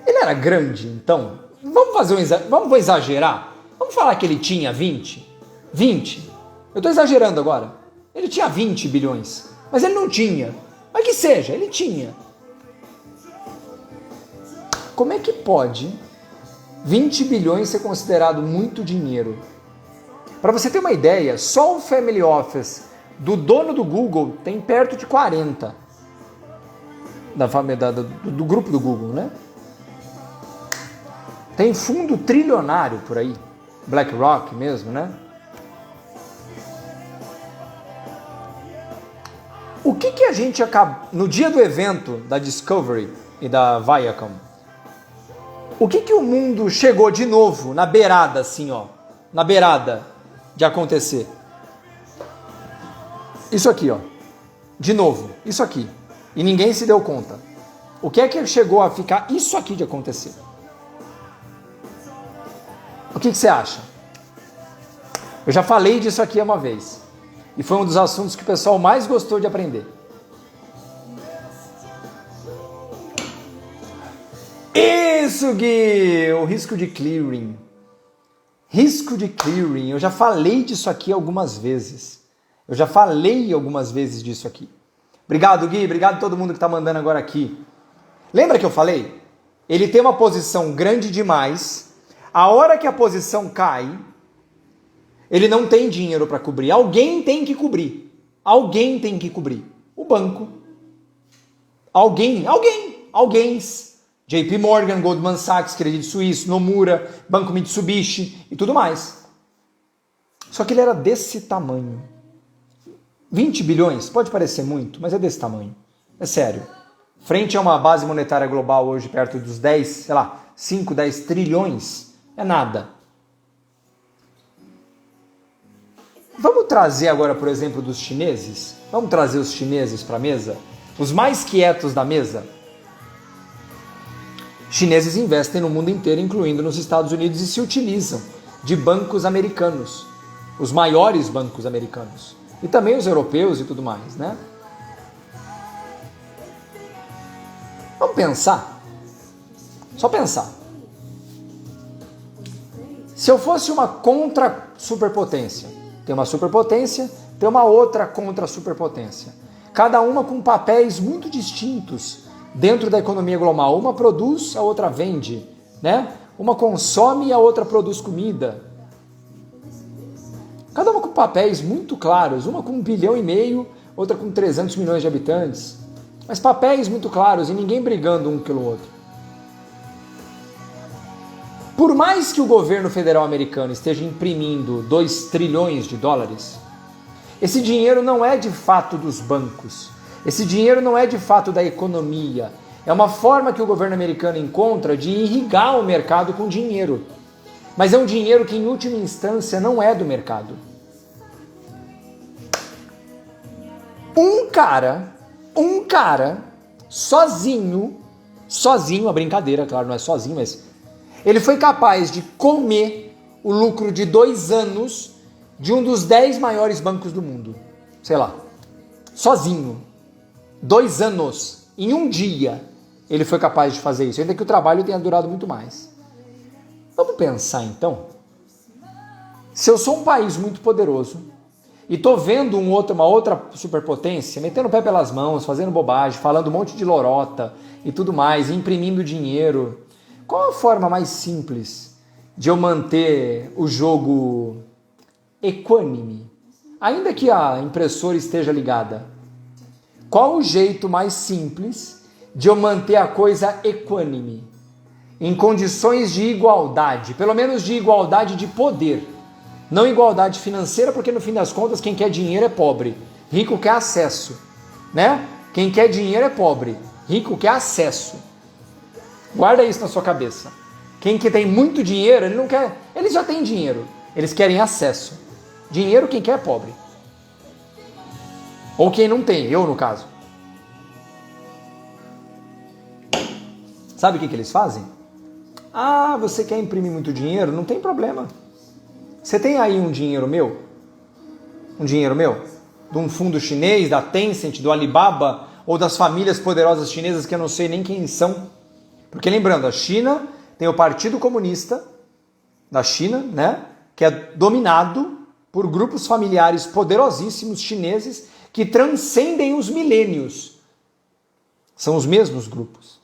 Ele era grande, então? Vamos exagerar? Vamos falar que ele tinha 20? 20? Eu estou exagerando agora. Ele tinha 20 bilhões. Mas ele não tinha. Mas que seja, ele tinha. Como é que pode 20 bilhões ser considerado muito dinheiro? Para você ter uma ideia, só o family office do dono do Google tem perto de 40. Do grupo do Google, né? Tem fundo trilionário por aí. BlackRock mesmo, né? O que a gente acaba... No dia do evento da Discovery e da Viacom, o que o mundo chegou de novo na beirada, assim, ó? Na beirada de acontecer? Isso aqui, ó. De novo, isso aqui. E ninguém se deu conta. O que é que chegou a ficar isso aqui de acontecer? O que você acha? Eu já falei disso aqui uma vez. E foi um dos assuntos que o pessoal mais gostou de aprender. Isso, Gui! O risco de clearing. Risco de clearing. Eu já falei disso aqui algumas vezes. Eu já falei algumas vezes disso aqui. Obrigado, Gui. Obrigado a todo mundo que está mandando agora aqui. Lembra que eu falei? Ele tem uma posição grande demais. A hora que a posição cai, ele não tem dinheiro para cobrir. Alguém tem que cobrir. Alguém tem que cobrir. O banco. Alguém. alguém, JP Morgan, Goldman Sachs, Credit Suisse, Nomura, Banco Mitsubishi e tudo mais. Só que ele era desse tamanho. 20 bilhões, pode parecer muito, mas é desse tamanho. É sério. Frente a uma base monetária global hoje perto dos 10, sei lá, 5, 10 trilhões, é nada. Vamos trazer agora, por exemplo, dos chineses? Vamos trazer os chineses para a mesa? Os mais quietos da mesa? Chineses investem no mundo inteiro, incluindo nos Estados Unidos, e se utilizam de bancos americanos. Os maiores bancos americanos. E também os europeus e tudo mais, né? Vamos pensar. Só pensar. Se eu fosse uma contra-superpotência, tem uma superpotência, tem uma outra contra-superpotência. Cada uma com papéis muito distintos dentro da economia global. Uma produz, a outra vende, né? Uma consome e a outra produz comida. Cada uma com papéis muito claros, uma com 1,5 bilhão, outra com 300 milhões de habitantes. Mas papéis muito claros e ninguém brigando um pelo outro. Por mais que o governo federal americano esteja imprimindo 2 trilhões de dólares, esse dinheiro não é de fato dos bancos. Esse dinheiro não é de fato da economia. É uma forma que o governo americano encontra de irrigar o mercado com dinheiro. Mas é um dinheiro que, em última instância, não é do mercado. Um cara, sozinho, a brincadeira, claro, não é sozinho, mas ele foi capaz de comer o lucro de 2 anos de um dos 10 maiores bancos do mundo. Sei lá, sozinho. 2 anos, em um dia, ele foi capaz de fazer isso, ainda que o trabalho tenha durado muito mais. Vamos pensar então, se eu sou um país muito poderoso e estou vendo uma outra superpotência, metendo o pé pelas mãos, fazendo bobagem, falando um monte de lorota e tudo mais, imprimindo dinheiro, qual a forma mais simples de eu manter o jogo equânime? Ainda que a impressora esteja ligada, qual o jeito mais simples de eu manter a coisa equânime? Em condições de igualdade, pelo menos de igualdade de poder. Não igualdade financeira, porque no fim das contas quem quer dinheiro é pobre, rico quer acesso, né? Quem quer dinheiro é pobre, rico quer acesso. Guarda isso na sua cabeça. Quem que tem muito dinheiro, ele não quer, eles já têm dinheiro, eles querem acesso. Dinheiro quem quer é pobre. Ou quem não tem, eu no caso. Sabe o que eles fazem? Ah, você quer imprimir muito dinheiro? Não tem problema. Você tem aí um dinheiro meu? Um dinheiro meu? De um fundo chinês, da Tencent, do Alibaba, ou das famílias poderosas chinesas que eu não sei nem quem são. Porque lembrando, a China tem o Partido Comunista da China, né? Que é dominado por grupos familiares poderosíssimos chineses que transcendem os milênios. São os mesmos grupos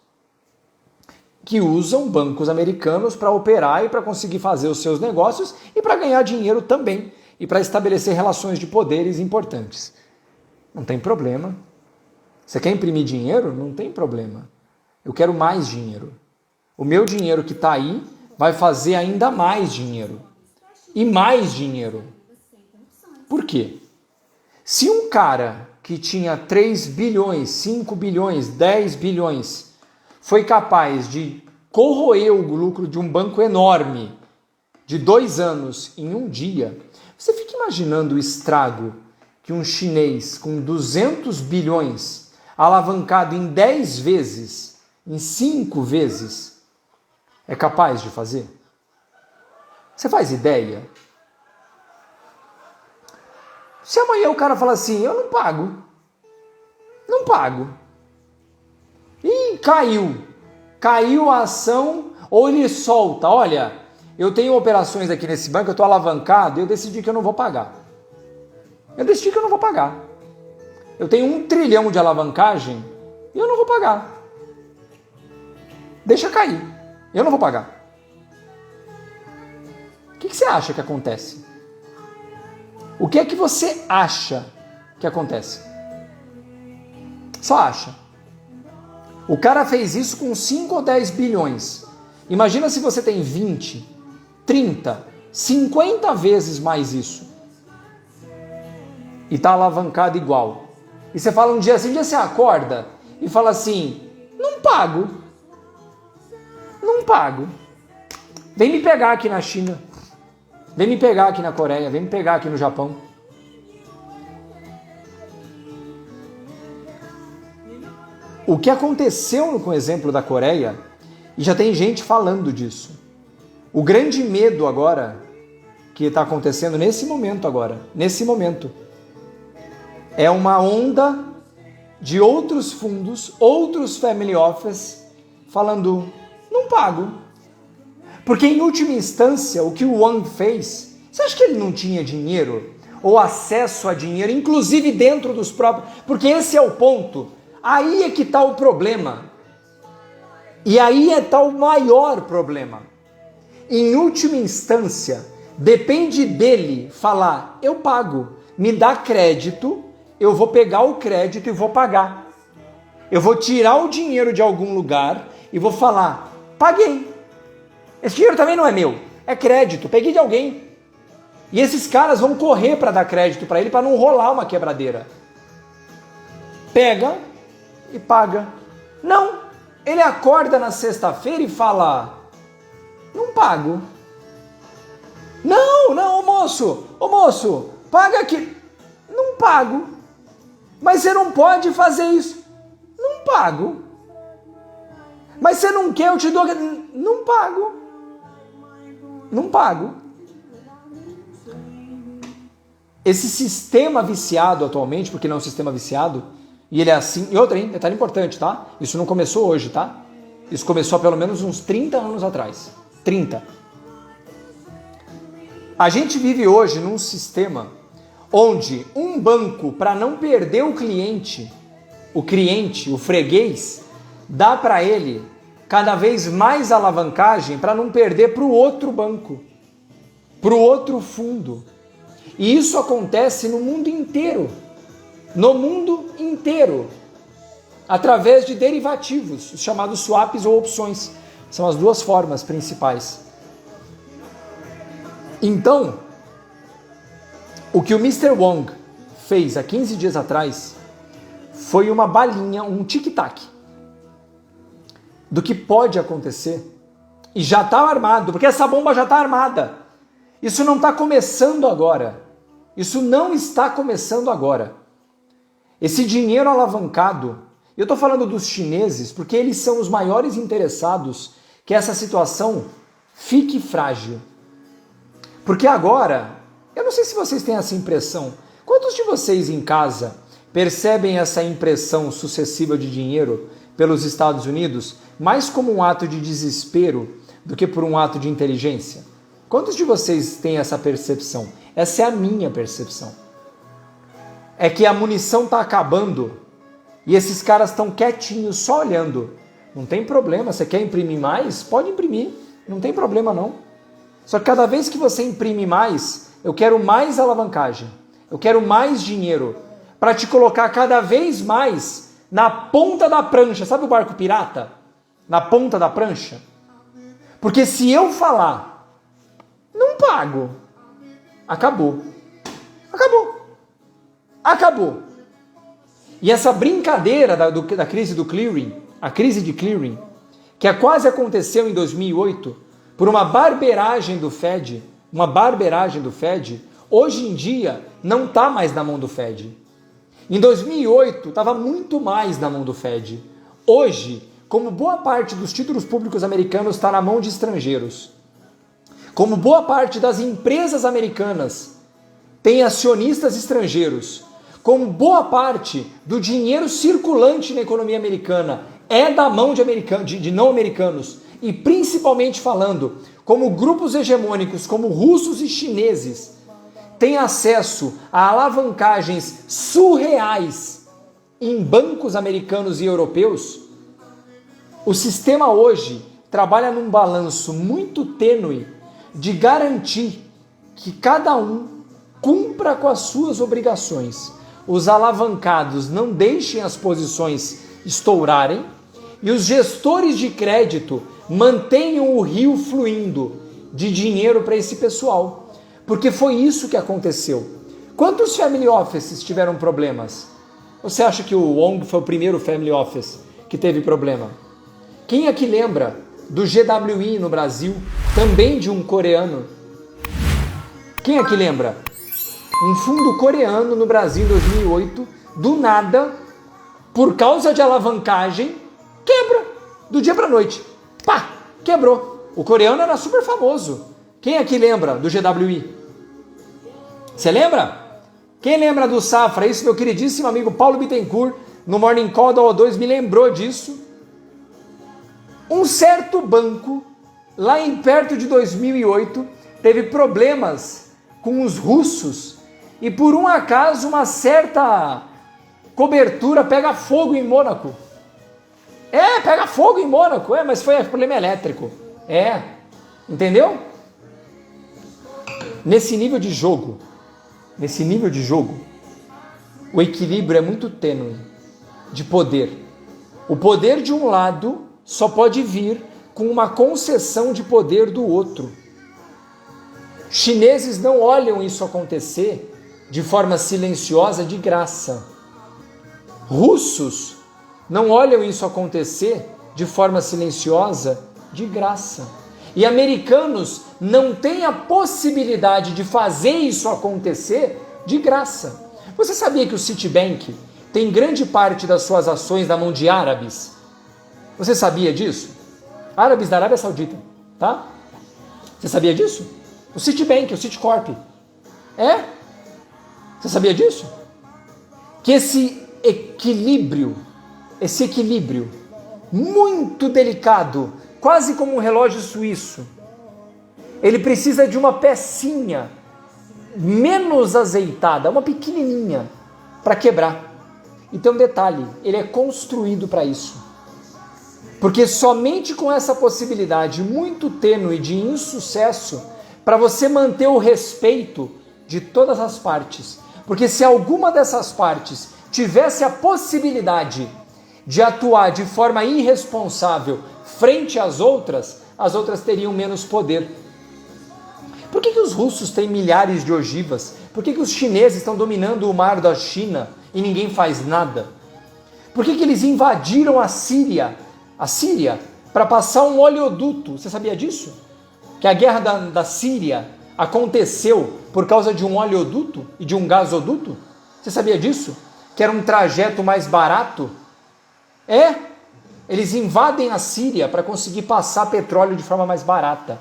que usam bancos americanos para operar e para conseguir fazer os seus negócios e para ganhar dinheiro também e para estabelecer relações de poderes importantes. Não tem problema. Você quer imprimir dinheiro? Não tem problema. Eu quero mais dinheiro. O meu dinheiro que está aí vai fazer ainda mais dinheiro. E mais dinheiro. Por quê? Se um cara que tinha 3 bilhões, 5 bilhões, 10 bilhões foi capaz de corroer o lucro de um banco enorme de 2 anos em um dia, você fica imaginando o estrago que um chinês com 200 bilhões alavancado em 10 vezes, em 5 vezes, é capaz de fazer? Você faz ideia? Se amanhã o cara falar assim, eu não pago. Não pago. Ih, caiu a ação, ou ele solta, olha, eu tenho operações aqui nesse banco, eu estou alavancado, e eu decidi que eu não vou pagar. Eu tenho 1 trilhão de alavancagem, e eu não vou pagar. Deixa cair, eu não vou pagar. O que você acha que acontece? O que é que você acha que acontece? Só acha. O cara fez isso com 5 ou 10 bilhões. Imagina se você tem 20, 30, 50 vezes mais isso. E tá alavancado igual. E você fala um dia assim, você acorda e fala assim, não pago. Não pago. Vem me pegar aqui na China. Vem me pegar aqui na Coreia. Vem me pegar aqui no Japão. O que aconteceu com o exemplo da Coreia, e já tem gente falando disso. O grande medo agora, que está acontecendo nesse momento agora, é uma onda de outros fundos, outros family office, falando, não pago. Porque em última instância, o que o Wang fez, você acha que ele não tinha dinheiro? Ou acesso a dinheiro, inclusive dentro dos próprios... Porque esse é o ponto. Aí é que está o problema. E aí está o maior problema. Em última instância, depende dele falar, eu pago, me dá crédito, eu vou pegar o crédito e vou pagar. Eu vou tirar o dinheiro de algum lugar e vou falar, paguei. Esse dinheiro também não é meu, é crédito, peguei de alguém. E esses caras vão correr para dar crédito para ele para não rolar uma quebradeira. Pega e paga. Não, ele acorda na sexta-feira e fala, não pago. Não, ô moço, paga aqui. Não pago. Mas você não pode fazer isso. Não pago. Mas você não quer, eu te dou. Não pago. Não pago. Esse sistema viciado atualmente, porque não é um sistema viciado, e ele é assim. E outra, hein? Detalhe importante, tá? Isso não começou hoje, tá? Isso começou há pelo menos uns 30 anos atrás. 30. A gente vive hoje num sistema onde um banco, para não perder o cliente, o freguês, dá para ele cada vez mais alavancagem para não perder para o outro banco, para o outro fundo. E isso acontece no mundo inteiro. No mundo inteiro. Através de derivativos, os chamados swaps ou opções. São as duas formas principais. Então, o que o Mr. Wang fez há 15 dias atrás foi uma balinha, um tic-tac do que pode acontecer. E já está armado, porque essa bomba já está armada. Isso não está começando agora. Isso não está começando agora. Esse dinheiro alavancado, eu estou falando dos chineses porque eles são os maiores interessados que essa situação fique frágil. Porque agora, eu não sei se vocês têm essa impressão, quantos de vocês em casa percebem essa impressão sucessiva de dinheiro pelos Estados Unidos mais como um ato de desespero do que por um ato de inteligência? Quantos de vocês têm essa percepção? Essa é a minha percepção. É que a munição está acabando e esses caras estão quietinhos, só olhando. Não tem problema, você quer imprimir mais? Pode imprimir, não tem problema não. Só que cada vez que você imprime mais, eu quero mais alavancagem, eu quero mais dinheiro para te colocar cada vez mais na ponta da prancha. Sabe o barco pirata? Na ponta da prancha? Porque se eu falar, não pago, acabou. Acabou. E essa brincadeira da crise do clearing, a crise de clearing, que quase aconteceu em 2008, por uma barbeiragem do Fed, hoje em dia não está mais na mão do Fed. Em 2008 estava muito mais na mão do Fed. Hoje, como boa parte dos títulos públicos americanos está na mão de estrangeiros, como boa parte das empresas americanas tem acionistas estrangeiros, como boa parte do dinheiro circulante na economia americana é da mão de não americanos, e principalmente falando, como grupos hegemônicos, como russos e chineses, têm acesso a alavancagens surreais em bancos americanos e europeus, o sistema hoje trabalha num balanço muito tênue de garantir que cada um cumpra com as suas obrigações. Os alavancados não deixem as posições estourarem e os gestores de crédito mantenham o rio fluindo de dinheiro para esse pessoal. Porque foi isso que aconteceu. Quantos family offices tiveram problemas? Você acha que o Wong foi o primeiro family office que teve problema? Quem é que lembra do GWI no Brasil, também de um coreano? Quem é que lembra? Um fundo coreano no Brasil em 2008, do nada, por causa de alavancagem, quebra, do dia para noite. Pá, quebrou. O coreano era super famoso. Quem é que lembra do GWI? Você lembra? Quem lembra do Safra? Isso, meu queridíssimo amigo Paulo Bittencourt, no Morning Call da O2, me lembrou disso. Um certo banco, lá em perto de 2008, teve problemas com os russos e por um acaso uma certa cobertura pega fogo em Mônaco. Pega fogo em Mônaco, mas foi problema elétrico. Entendeu? Nesse nível de jogo, o equilíbrio é muito tênue de poder. O poder de um lado só pode vir com uma concessão de poder do outro. Chineses não olham isso acontecer de forma silenciosa de graça. Russos não olham isso acontecer de forma silenciosa de graça. E americanos não têm a possibilidade de fazer isso acontecer de graça. Você sabia que o Citibank tem grande parte das suas ações na mão de árabes? Você sabia disso? Árabes da Arábia Saudita, tá? Você sabia disso? O Citibank, o Citicorp. Você sabia disso? Que esse equilíbrio muito delicado, quase como um relógio suíço, ele precisa de uma pecinha menos azeitada, uma pequenininha, para quebrar. Então, detalhe, ele é construído para isso. Porque somente com essa possibilidade muito tênue de insucesso, para você manter o respeito de todas as partes. Porque se alguma dessas partes tivesse a possibilidade de atuar de forma irresponsável frente às outras teriam menos poder. Por que os russos têm milhares de ogivas? Por que os chineses estão dominando o mar da China e ninguém faz nada? Por que eles invadiram a Síria para passar um oleoduto? Você sabia disso? Que a guerra da Síria aconteceu por causa de um oleoduto e de um gasoduto? Você sabia disso? Que era um trajeto mais barato? Eles invadem a Síria para conseguir passar petróleo de forma mais barata.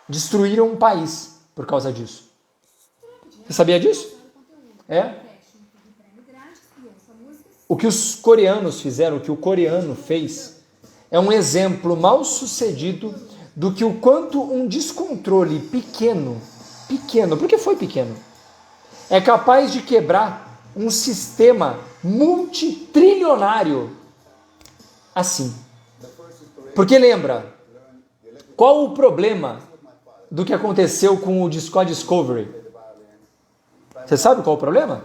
Destruíram um país por causa disso. Você sabia disso? O que os coreanos fizeram, o que o coreano fez, é um exemplo mal sucedido do que o quanto um descontrole pequeno, porque foi pequeno, é capaz de quebrar um sistema multitrilionário assim. Porque lembra, qual o problema do que aconteceu com o Discovery? Você sabe qual é o problema?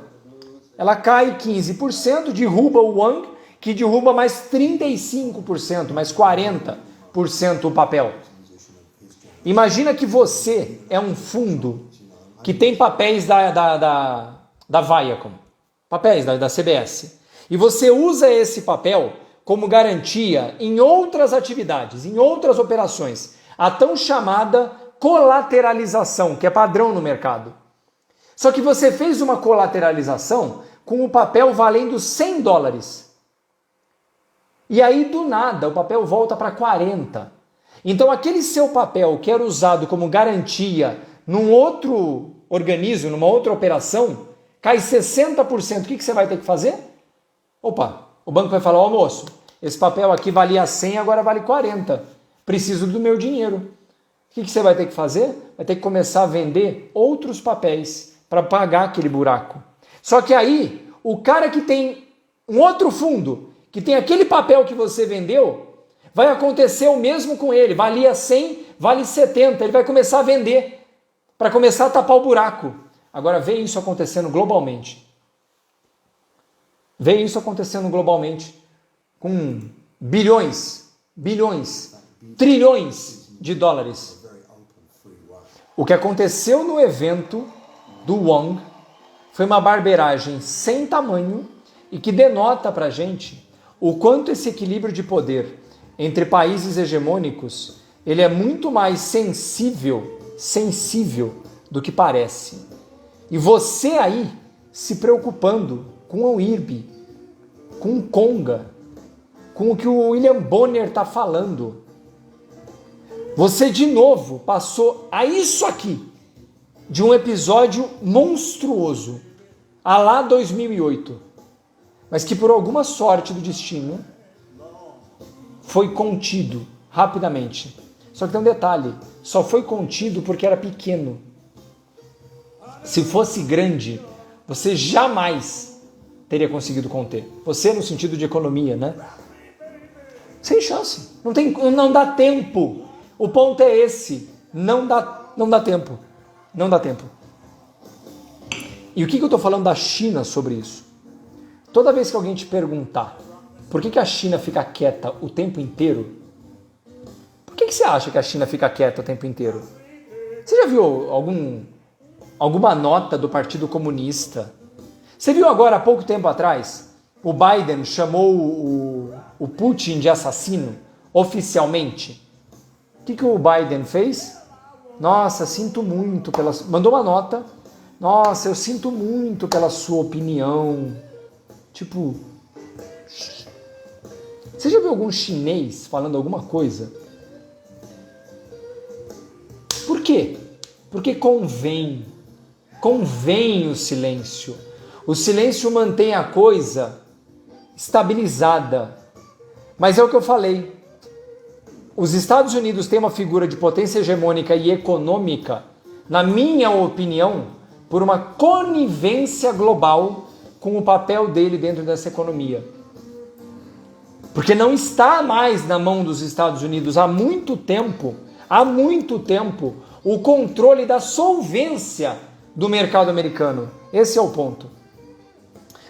Ela cai 15%, derruba o Wang, que derruba mais 35%, mais 40% o papel. Imagina que você é um fundo que tem papéis da Viacom, papéis da CBS, e você usa esse papel como garantia em outras atividades, em outras operações, a tão chamada colateralização, que é padrão no mercado. Só que você fez uma colateralização com o papel valendo $100. E aí, do nada, o papel volta para 40. Então, aquele seu papel que era usado como garantia num outro organismo, numa outra operação, cai 60%. O que você vai ter que fazer? O banco vai falar, moço, esse papel aqui valia 100, agora vale 40. Preciso do meu dinheiro. O que você vai ter que fazer? Vai ter que começar a vender outros papéis para pagar aquele buraco. Só que aí, o cara que tem um outro fundo, que tem aquele papel que você vendeu, vai acontecer o mesmo com ele. Valia 100, vale 70. Ele vai começar a vender para começar a tapar o buraco. Agora, vê isso acontecendo globalmente. Vê isso acontecendo globalmente com bilhões, trilhões de dólares. O que aconteceu no evento do Wong foi uma barbeiragem sem tamanho e que denota pra gente o quanto esse equilíbrio de poder entre países hegemônicos, ele é muito mais sensível do que parece. E você aí se preocupando com o IRB, com o Conga, com o que o William Bonner está falando. Você de novo passou a isso aqui, de um episódio monstruoso, a lá 2008, mas que por alguma sorte do destino foi contido rapidamente. Só que tem um detalhe, só foi contido porque era pequeno. Se fosse grande, você jamais teria conseguido conter. Você no sentido de economia, né? Sem chance. Não dá tempo. O ponto é esse. Não dá tempo. Não dá tempo. E o que eu estou falando da China sobre isso? Toda vez que alguém te perguntar por que a China fica quieta o tempo inteiro, por que você acha que a China fica quieta o tempo inteiro? Você já viu alguma nota do Partido Comunista? Você viu agora, há pouco tempo atrás, o Biden chamou o Putin de assassino, oficialmente? O que o Biden fez? Nossa, sinto muito pela... Mandou uma nota. Nossa, eu sinto muito pela sua opinião. Tipo... Você já viu algum chinês falando alguma coisa? Por quê? Porque convém o silêncio. O silêncio mantém a coisa estabilizada. Mas é o que eu falei. Os Estados Unidos têm uma figura de potência hegemônica e econômica, na minha opinião, por uma conivência global com o papel dele dentro dessa economia. Porque não está mais na mão dos Estados Unidos há muito tempo, o controle da solvência do mercado americano. Esse é o ponto.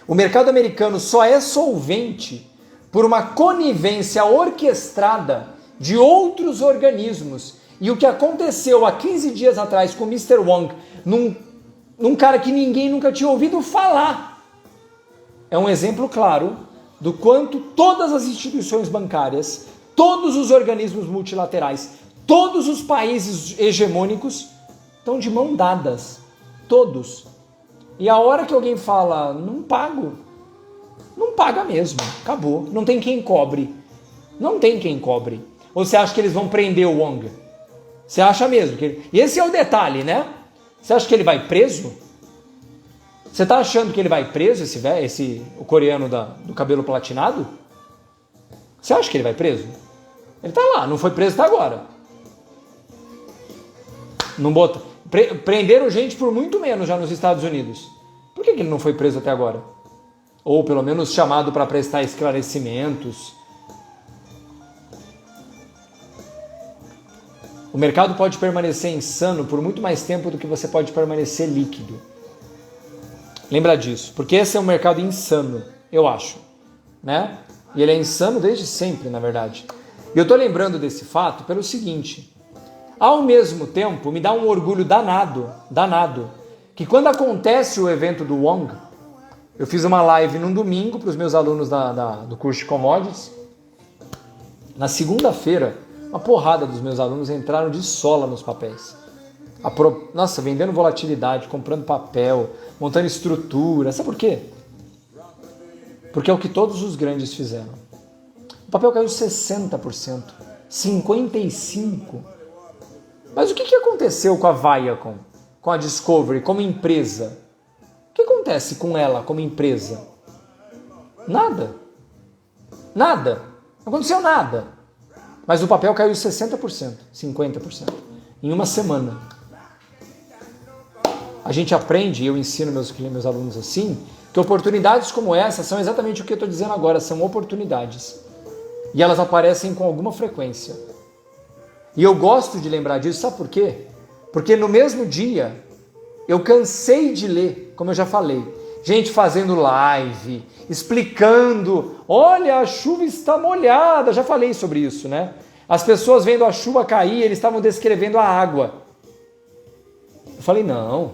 O mercado americano só é solvente por uma conivência orquestrada de outros organismos. E o que aconteceu há 15 dias atrás com o Mr. Wong, num cara que ninguém nunca tinha ouvido falar, é um exemplo claro do quanto todas as instituições bancárias, todos os organismos multilaterais, todos os países hegemônicos estão de mão dadas. Todos. E a hora que alguém fala, não pago, não paga mesmo, acabou. Não tem quem cobre. Não tem quem cobre. Ou você acha que eles vão prender o Wong? Você acha mesmo que... Esse é o detalhe, né? Você acha que ele vai preso? Você tá achando que ele vai preso, o coreano do cabelo platinado? Você acha que ele vai preso? Ele tá lá, não foi preso até agora. Não bota... Prenderam gente por muito menos já nos Estados Unidos. Por que ele não foi preso até agora? Ou pelo menos chamado para prestar esclarecimentos. O mercado pode permanecer insano por muito mais tempo do que você pode permanecer líquido. Lembra disso, porque esse é um mercado insano, eu acho, né? E ele é insano desde sempre, na verdade. E eu estou lembrando desse fato pelo seguinte: ao mesmo tempo, me dá um orgulho danado, que quando acontece o evento do Wong, eu fiz uma live num domingo para os meus alunos do curso de Commodities. Na segunda-feira, uma porrada dos meus alunos entraram de sola nos papéis. Nossa, vendendo volatilidade, comprando papel, montando estrutura. Sabe por quê? Porque é o que todos os grandes fizeram. O papel caiu 60%, 55%. Mas o que aconteceu com a Viacom, com a Discovery, como empresa? O que acontece com ela como empresa? Nada. Nada. Não aconteceu nada. Mas o papel caiu 60%, 50%, em uma semana. A gente aprende, e eu ensino meus alunos assim, que oportunidades como essa são exatamente o que eu estou dizendo agora, são oportunidades. E elas aparecem com alguma frequência. E eu gosto de lembrar disso, sabe por quê? Porque no mesmo dia, eu cansei de ler, como eu já falei, gente fazendo live, explicando, olha, a chuva está molhada, já falei sobre isso, né? As pessoas vendo a chuva cair, eles estavam descrevendo a água. Eu falei, não,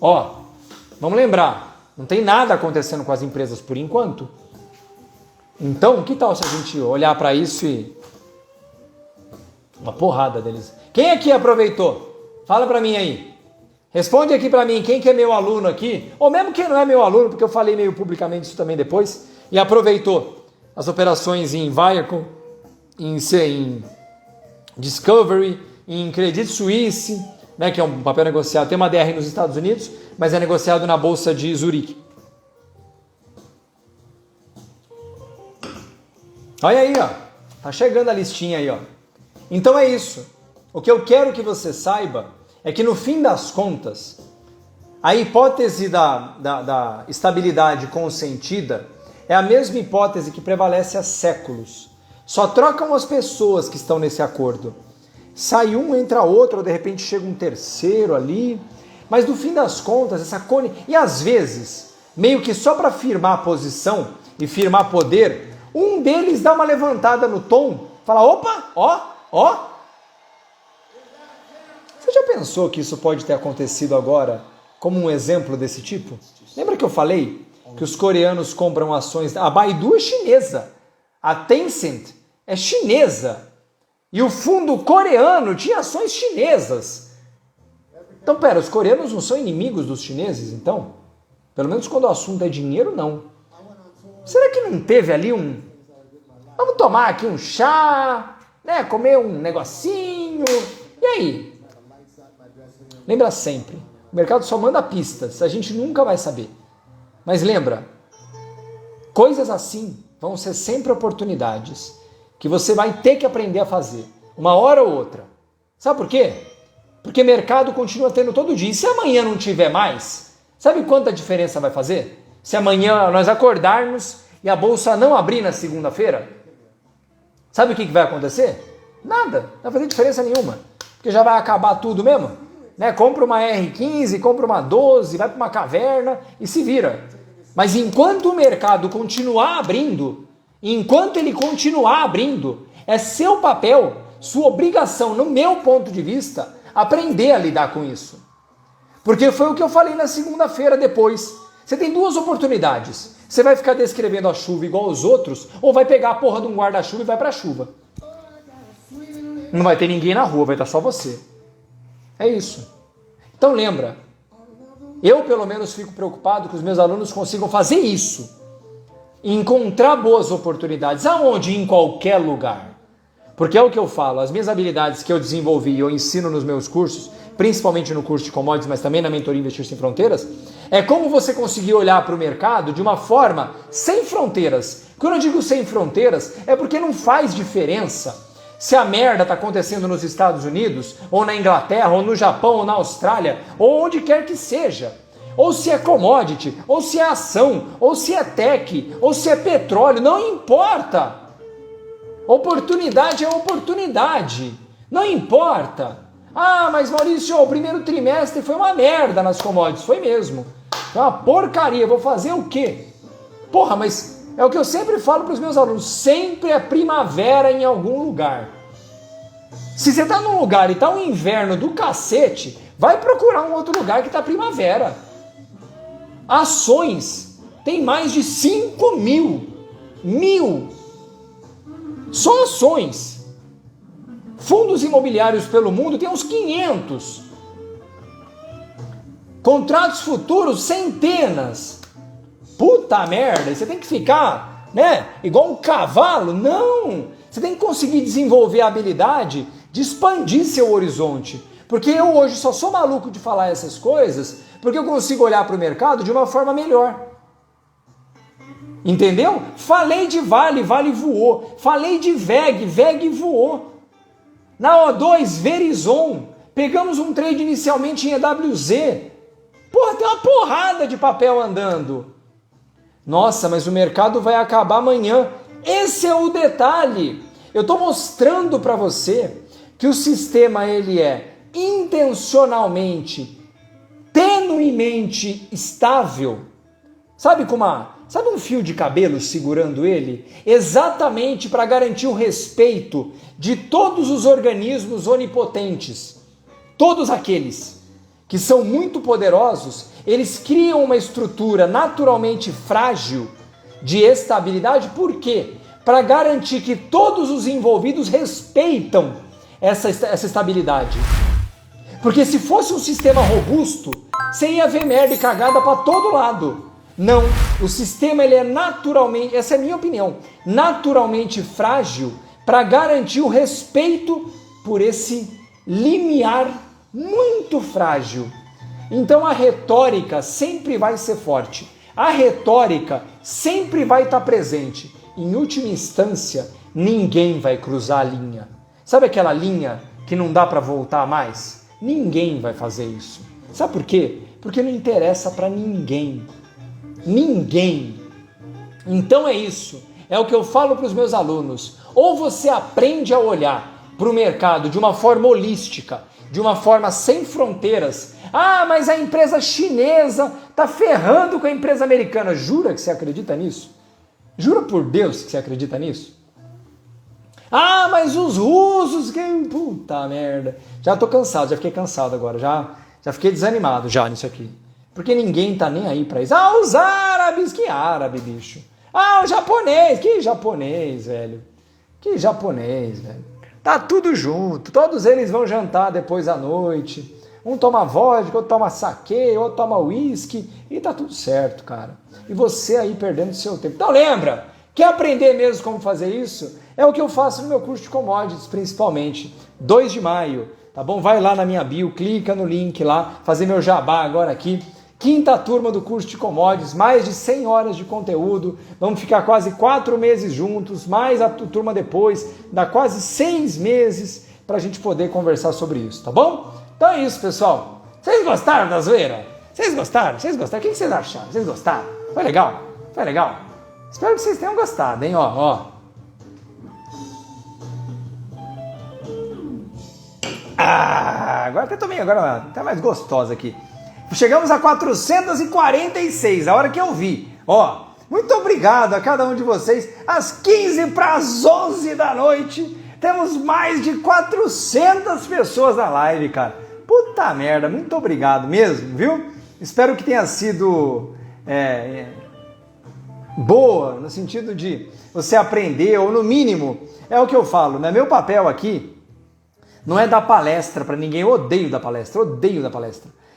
ó, vamos lembrar, não tem nada acontecendo com as empresas por enquanto. Então, que tal se a gente olhar para isso e... uma porrada deles. Quem aqui aproveitou? Fala para mim aí. Responde aqui para mim, quem que é meu aluno aqui, ou mesmo quem não é meu aluno, porque eu falei meio publicamente isso também depois, e aproveitou as operações em Viacom, em Discovery, em Credit Suisse, né, que é um papel negociado, tem uma DR nos Estados Unidos, mas é negociado na Bolsa de Zurique. Olha aí, ó, tá chegando a listinha aí, ó. Então é isso. O que eu quero que você saiba é que no fim das contas, a hipótese da estabilidade consentida é a mesma hipótese que prevalece há séculos. Só trocam as pessoas que estão nesse acordo. Sai um, entra outro, ou de repente chega um terceiro ali. Mas no fim das contas, essa cone... E às vezes, meio que só para firmar a posição e firmar poder, um deles dá uma levantada no tom, fala, opa, ó. Você já pensou que isso pode ter acontecido agora como um exemplo desse tipo? Lembra que eu falei que os coreanos compram ações... A Baidu é chinesa, a Tencent é chinesa e o fundo coreano tinha ações chinesas. Então, pera, os coreanos não são inimigos dos chineses, então? Pelo menos quando o assunto é dinheiro, não. Será que não teve ali um... Vamos tomar aqui um chá, né? Comer um negocinho, e aí? Lembra sempre, o mercado só manda pistas, a gente nunca vai saber. Mas lembra, coisas assim vão ser sempre oportunidades que você vai ter que aprender a fazer, uma hora ou outra. Sabe por quê? Porque mercado continua tendo todo dia. E se amanhã não tiver mais, sabe quanta diferença vai fazer? Se amanhã nós acordarmos e a bolsa não abrir na segunda-feira, sabe o que vai acontecer? Nada, não vai fazer diferença nenhuma, porque já vai acabar tudo mesmo. Né? Compra uma R15, compra uma 12, vai para uma caverna e se vira. Mas enquanto o mercado continuar abrindo, é seu papel, sua obrigação, no meu ponto de vista, aprender a lidar com isso. Porque foi o que eu falei na segunda-feira depois. Você tem duas oportunidades. Você vai ficar descrevendo a chuva igual os outros, ou vai pegar a porra de um guarda-chuva e vai para a chuva. Não vai ter ninguém na rua, vai estar só você. É isso. Então lembra, eu pelo menos fico preocupado que os meus alunos consigam fazer isso. Encontrar boas oportunidades. Aonde? Em qualquer lugar. Porque é o que eu falo, as minhas habilidades que eu desenvolvi e eu ensino nos meus cursos, principalmente no curso de commodities, mas também na mentoria Investir Sem Fronteiras, é como você conseguir olhar para o mercado de uma forma sem fronteiras. Quando eu digo sem fronteiras, é porque não faz diferença se a merda está acontecendo nos Estados Unidos, ou na Inglaterra, ou no Japão, ou na Austrália, ou onde quer que seja. Ou se é commodity, ou se é ação, ou se é tech, ou se é petróleo, não importa. Oportunidade é oportunidade, não importa. Ah, mas Maurício, o primeiro trimestre foi uma merda nas commodities. Foi mesmo. Foi uma porcaria, vou fazer o quê? Porra, mas é o que eu sempre falo para os meus alunos, sempre é primavera em algum lugar. Se você está num lugar e está um inverno do cacete, vai procurar um outro lugar que está primavera. Ações tem mais de 5 mil. Só ações. Fundos imobiliários pelo mundo tem uns 500. Contratos futuros, centenas. Puta merda, e você tem que ficar, né, igual um cavalo? Não! Você tem que conseguir desenvolver a habilidade de expandir seu horizonte. Porque eu hoje só sou maluco de falar essas coisas porque eu consigo olhar para o mercado de uma forma melhor. Entendeu? Falei de Vale voou. Falei de VEG voou. Na O2, Verizon, pegamos um trade inicialmente em EWZ. Porra, tem uma porrada de papel andando. Nossa, mas o mercado vai acabar amanhã. Esse é o detalhe. Eu estou mostrando para você que o sistema ele é intencionalmente, tenuemente estável sabe um fio de cabelo segurando ele? Exatamente para garantir o respeito de todos os organismos onipotentes. Todos aqueles que são muito poderosos, eles criam uma estrutura naturalmente frágil de estabilidade. Por quê? Para garantir que todos os envolvidos respeitam essa estabilidade. Porque se fosse um sistema robusto, você ia ver merda e cagada para todo lado. Não, o sistema ele é naturalmente, essa é a minha opinião, naturalmente frágil para garantir o respeito por esse limiar muito frágil. Então a retórica sempre vai ser forte, a retórica sempre vai estar presente. Em última instância, ninguém vai cruzar a linha. Sabe aquela linha que não dá para voltar mais? Ninguém vai fazer isso. Sabe por quê? Porque não interessa para ninguém. Ninguém. Então é isso. É o que eu falo para os meus alunos. Ou você aprende a olhar para o mercado de uma forma holística, de uma forma sem fronteiras. Ah, mas a empresa chinesa está ferrando com a empresa americana. Jura que você acredita nisso? Jura por Deus que você acredita nisso? Ah, mas os russos, que puta merda. Já tô cansado, já fiquei cansado agora, já fiquei desanimado já nisso aqui. Porque ninguém tá nem aí pra isso. Ah, os árabes, que árabe, bicho. Ah, o japonês, que japonês, velho. Que japonês, velho. Tá tudo junto, todos eles vão jantar depois à noite. Um toma vodka, outro toma saquê, outro toma uísque e tá tudo certo, cara. E você aí perdendo seu tempo. Então lembra, quer aprender mesmo como fazer isso? É o que eu faço no meu curso de commodities, principalmente. 2 de maio, tá bom? Vai lá na minha bio, clica no link lá, fazer meu jabá agora aqui. 5ª turma do curso de commodities, mais de 100 horas de conteúdo. Vamos ficar quase 4 meses juntos, mais a turma depois, dá quase 6 meses para a gente poder conversar sobre isso, tá bom? Então é isso, pessoal. Vocês gostaram da zoeira? Vocês gostaram? Vocês gostaram? O que vocês acharam? Vocês gostaram? Foi legal? Foi legal? Espero que vocês tenham gostado, hein? Ó. Ah, agora até tomei, agora tá mais gostosa aqui. Chegamos a 446, a hora que eu vi. Ó, muito obrigado a cada um de vocês. Às 15 para as 11 da noite, temos mais de 400 pessoas na live, cara. Puta merda, muito obrigado mesmo, viu? Espero que tenha sido boa, no sentido de você aprender, ou no mínimo, é o que eu falo, né? Meu papel aqui não é dar palestra para ninguém, eu odeio dar palestra.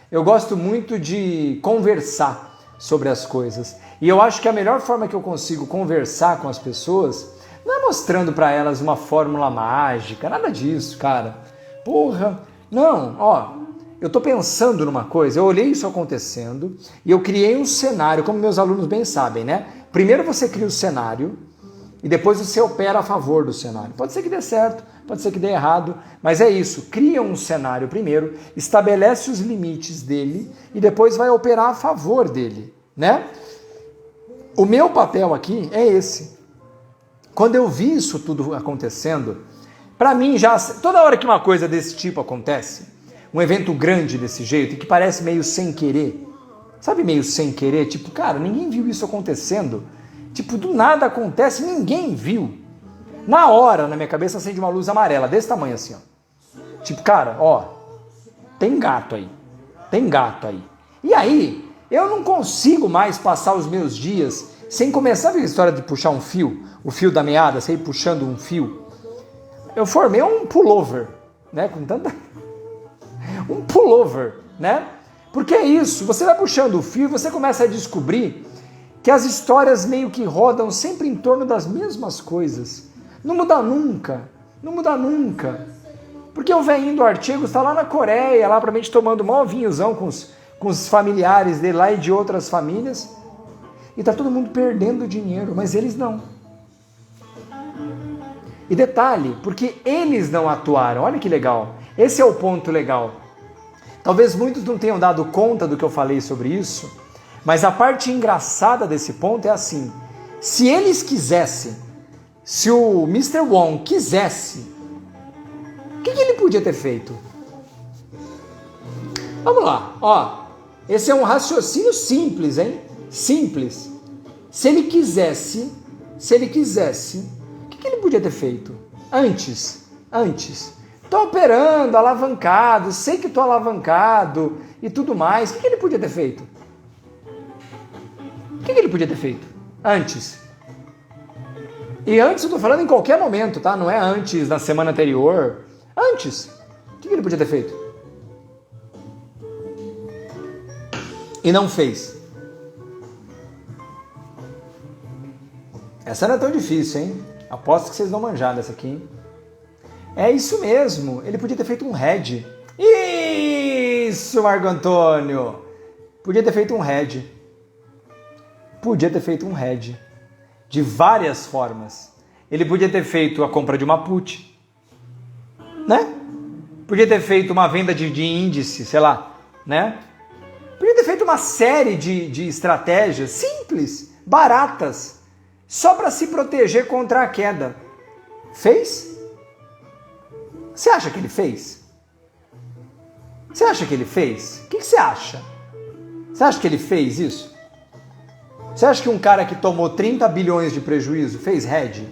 Eu gosto muito de conversar sobre as coisas. E eu acho que a melhor forma que eu consigo conversar com as pessoas não é mostrando para elas uma fórmula mágica, nada disso, cara. Porra, não, ó, eu tô pensando numa coisa, eu olhei isso acontecendo e eu criei um cenário, como meus alunos bem sabem, né? Primeiro você cria o cenário e depois você opera a favor do cenário. Pode ser que dê certo, pode ser que dê errado, mas é isso, cria um cenário primeiro, estabelece os limites dele e depois vai operar a favor dele, né? O meu papel aqui é esse. Quando eu vi isso tudo acontecendo, para mim já, toda hora que uma coisa desse tipo acontece, um evento grande desse jeito, e que parece meio sem querer, sabe, meio sem querer, tipo, cara, ninguém viu isso acontecendo, tipo, do nada acontece, ninguém viu. Na hora, na minha cabeça, acende uma luz amarela, desse tamanho assim, ó. Tipo, cara, ó, tem gato aí. E aí, eu não consigo mais passar os meus dias sem começar a ver a história de puxar um fio, o fio da meada, sair puxando um fio. Eu formei um pullover, né, com tanta... um pullover, né? Porque é isso, você vai puxando o fio e você começa a descobrir que as histórias meio que rodam sempre em torno das mesmas coisas. Não muda nunca. Porque o velhinho do artigo está lá na Coreia, lá provavelmente tomando mó vinhozão com os familiares dele lá e de outras famílias. E tá todo mundo perdendo dinheiro, mas eles não. E detalhe, porque eles não atuaram, olha que legal. Esse é o ponto legal. Talvez muitos não tenham dado conta do que eu falei sobre isso, mas a parte engraçada desse ponto é assim, se eles quisessem, se o Mr. Wong quisesse, o que ele podia ter feito? Vamos lá, ó, esse é um raciocínio simples, hein? Simples. Se ele quisesse, o que ele podia ter feito? Antes. Tô operando, alavancado, sei que tô alavancado e tudo mais. O que ele podia ter feito? O que ele podia ter feito? Antes. E antes eu tô falando em qualquer momento, tá? Não é antes, na semana anterior. Antes. O que ele podia ter feito? E não fez. Essa não é tão difícil, hein? Aposto que vocês vão manjar dessa aqui, hein? É isso mesmo. Ele podia ter feito um hedge. Isso, Marco Antônio! Podia ter feito um hedge. De várias formas. Ele podia ter feito a compra de uma put, né? Podia ter feito uma venda de índice, sei lá, né? Podia ter feito uma série de estratégias simples, baratas, só para se proteger contra a queda. Fez? Você acha que ele fez? O que você acha? Você acha que ele fez isso? Você acha que um cara que tomou 30 bilhões de prejuízo fez hedge?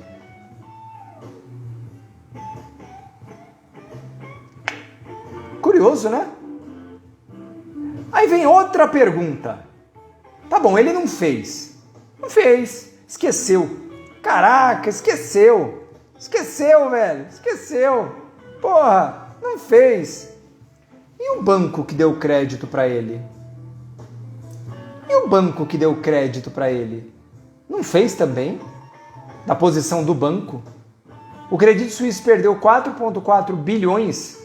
Curioso, né? Aí vem outra pergunta. Tá bom, ele não fez. Esqueceu. Caraca, esqueceu, velho. Porra, não fez. E o banco que deu crédito para ele? Não fez também? Da posição do banco? O Credit Suisse perdeu 4,4 bilhões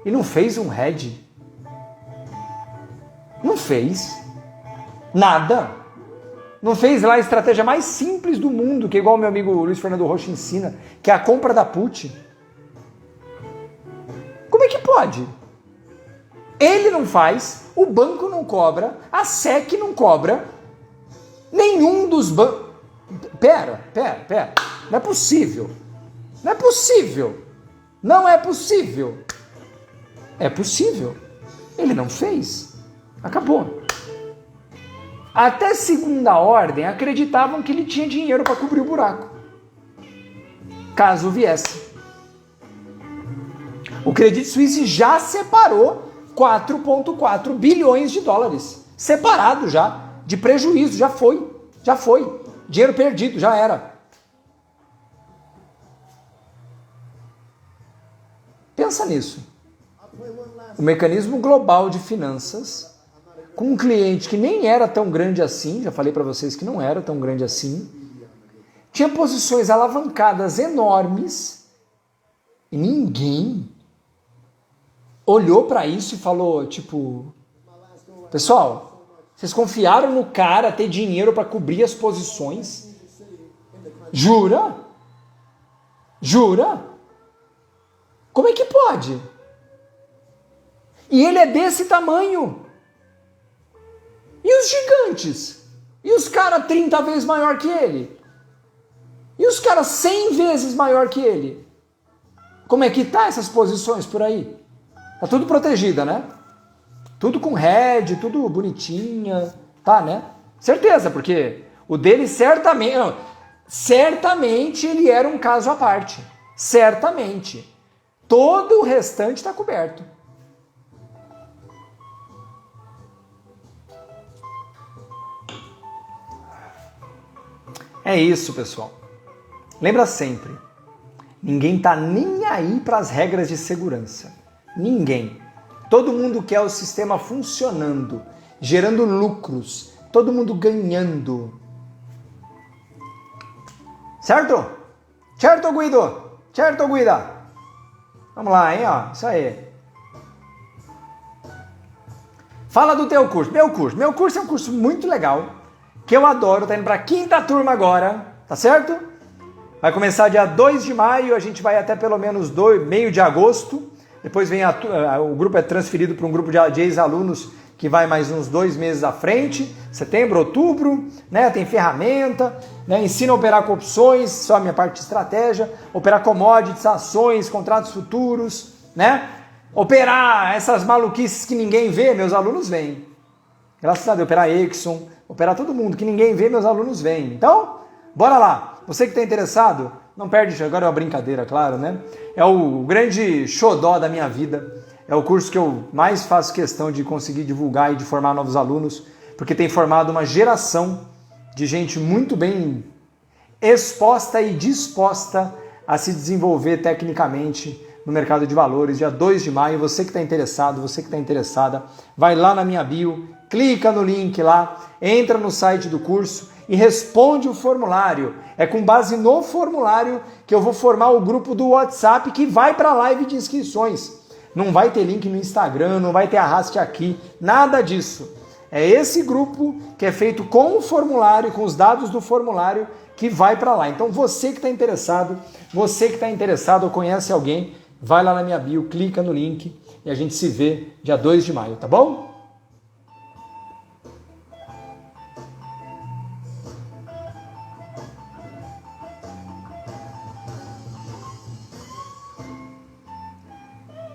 e não fez um hedge? Não fez. Nada. Não fez lá a estratégia mais simples do mundo, que é igual o meu amigo Luiz Fernando Rocha ensina, que é a compra da put. Como é que pode? Ele não faz, o banco não cobra, a SEC não cobra, nenhum dos bancos... Pera. Não é possível. É possível. Ele não fez. Acabou. Até segunda ordem acreditavam que ele tinha dinheiro para cobrir o buraco, caso viesse. O Credit Suisse já separou 4,4 bilhões de dólares. Separado já, de prejuízo, já foi. Dinheiro perdido, já era. Pensa nisso. O mecanismo global de finanças, com um cliente que nem era tão grande assim, já falei para vocês que não era tão grande assim, tinha posições alavancadas enormes e ninguém olhou para isso e falou, tipo, pessoal, vocês confiaram no cara ter dinheiro para cobrir as posições? Jura? Como é que pode? E ele é desse tamanho. E os gigantes? E os caras 30 vezes maior que ele? E os caras 100 vezes maior que ele? Como é que tá essas posições por aí? Tá tudo protegida, né? Tudo com hedge, tudo bonitinha, tá, né? Certeza, porque o dele certamente ele era um caso à parte. Certamente. Todo o restante está coberto. É isso, pessoal. Lembra sempre, ninguém tá nem aí para as regras de segurança. Ninguém. Todo mundo quer o sistema funcionando, gerando lucros, todo mundo ganhando. Certo? Certo, Guido? Certo, Guida? Vamos lá, hein? Ó, isso aí. Fala do teu curso. Meu curso é um curso muito legal, que eu adoro, tá indo para a 5ª turma agora, tá certo? Vai começar dia 2 de maio, a gente vai até pelo menos meio de agosto, depois vem o grupo é transferido para um grupo de ex-alunos que vai mais uns 2 meses à frente, setembro, outubro, né? Tem ferramenta, né? Ensina a operar com opções, só a minha parte de estratégia, operar commodities, ações, contratos futuros, né? Operar essas maluquices que ninguém vê, meus alunos veem. Graças a Deus, operar Exxon, Operar todo mundo, que ninguém vê, meus alunos veem. Então, bora lá. Você que está interessado, não perde, agora é uma brincadeira, claro, né? É o grande xodó da minha vida. É o curso que eu mais faço questão de conseguir divulgar e de formar novos alunos, porque tem formado uma geração de gente muito bem exposta e disposta a se desenvolver tecnicamente no mercado de valores. Dia 2 de maio, você que está interessado, você que está interessada, vai lá na minha bio, clica no link lá, entra no site do curso e responde o formulário. É com base no formulário que eu vou formar o grupo do WhatsApp que vai para a live de inscrições. Não vai ter link no Instagram, não vai ter arraste aqui, nada disso. É esse grupo que é feito com o formulário, com os dados do formulário, que vai para lá. Então você que está interessado ou conhece alguém, vai lá na minha bio, clica no link e a gente se vê dia 2 de maio, tá bom?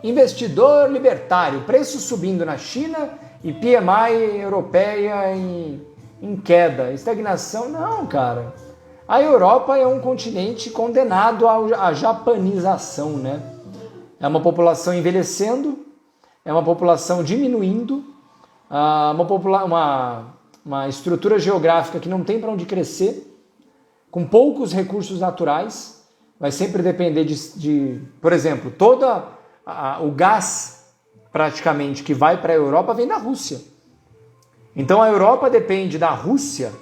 Investidor libertário, preço subindo na China e PMI europeia em queda, estagnação. Não, cara. A Europa é um continente condenado à japanização, né? É uma população envelhecendo, é uma população diminuindo, uma estrutura geográfica que não tem para onde crescer, com poucos recursos naturais, vai sempre depender por exemplo, o gás praticamente que vai para a Europa vem da Rússia. Então a Europa depende da Rússia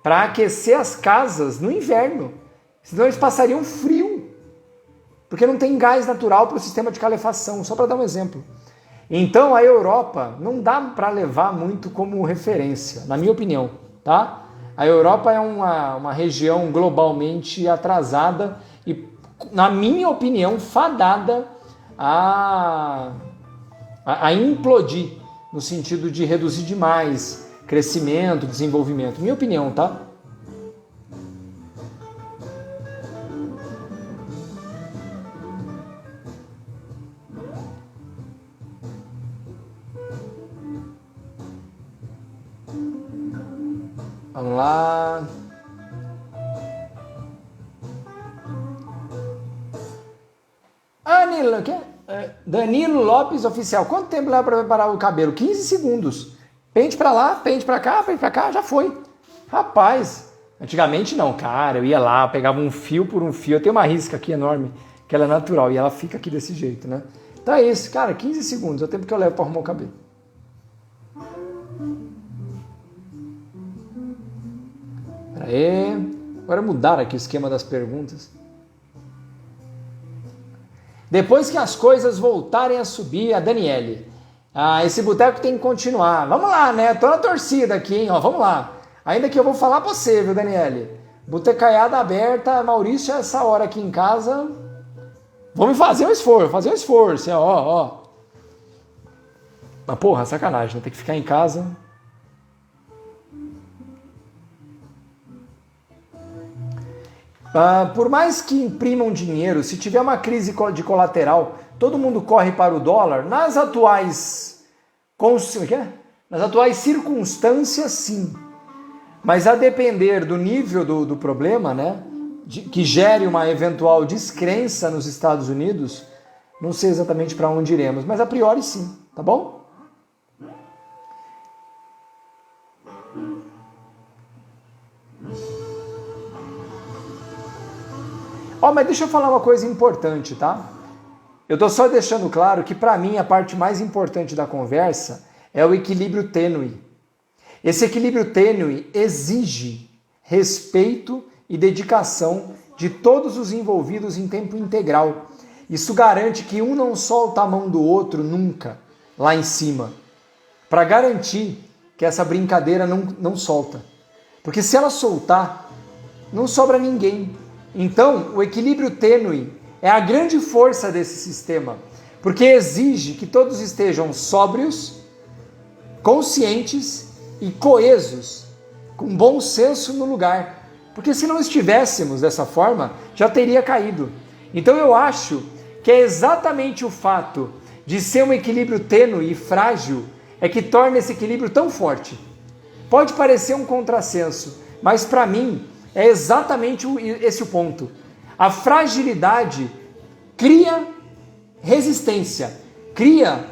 para aquecer as casas no inverno, senão eles passariam frio, porque não tem gás natural para o sistema de calefação, só para dar um exemplo. Então a Europa não dá para levar muito como referência, na minha opinião, tá? A Europa é uma região globalmente atrasada e, na minha opinião, fadada a implodir, no sentido de reduzir demais crescimento, desenvolvimento. Minha opinião, tá? Vamos lá. Danilo Lopes Oficial. Quanto tempo leva para preparar o cabelo? 15 segundos. Pente para lá, pente para cá, já foi. Rapaz, antigamente não, cara, eu ia lá, pegava um fio por um fio. Eu tenho uma risca aqui enorme, que ela é natural, e ela fica aqui desse jeito, né? Então é isso, cara, 15 segundos, é o tempo que eu levo para arrumar o cabelo. Pera aí. Agora mudar aqui o esquema das perguntas. Depois que as coisas voltarem a subir, a Daniele. Esse boteco tem que continuar. Vamos lá, né? Tô na torcida aqui, hein? Ó, vamos lá. Ainda que eu vou falar pra você, viu, Daniele? Botecaiada aberta, Maurício, essa hora aqui em casa. Vamos fazer um esforço, ó. Mas porra, sacanagem, né? Tem que ficar em casa. Por mais que imprimam dinheiro, se tiver uma crise de colateral, todo mundo corre para o dólar. Nas atuais circunstâncias, sim. Mas a depender do nível do problema, né, que gere uma eventual descrença nos Estados Unidos, não sei exatamente para onde iremos, mas a priori sim, tá bom? Mas deixa eu falar uma coisa importante, tá? Eu tô só deixando claro que para mim a parte mais importante da conversa é o equilíbrio tênue. Esse equilíbrio tênue exige respeito e dedicação de todos os envolvidos em tempo integral. Isso garante que um não solta a mão do outro nunca, lá em cima, para garantir que essa brincadeira não solta. Porque se ela soltar, não sobra ninguém. Então, o equilíbrio tênue é a grande força desse sistema, porque exige que todos estejam sóbrios, conscientes e coesos, com bom senso no lugar. Porque se não estivéssemos dessa forma, já teria caído. Então eu acho que é exatamente o fato de ser um equilíbrio tênue e frágil é que torna esse equilíbrio tão forte. Pode parecer um contrassenso, mas para mim é exatamente esse o ponto. A fragilidade cria resistência, cria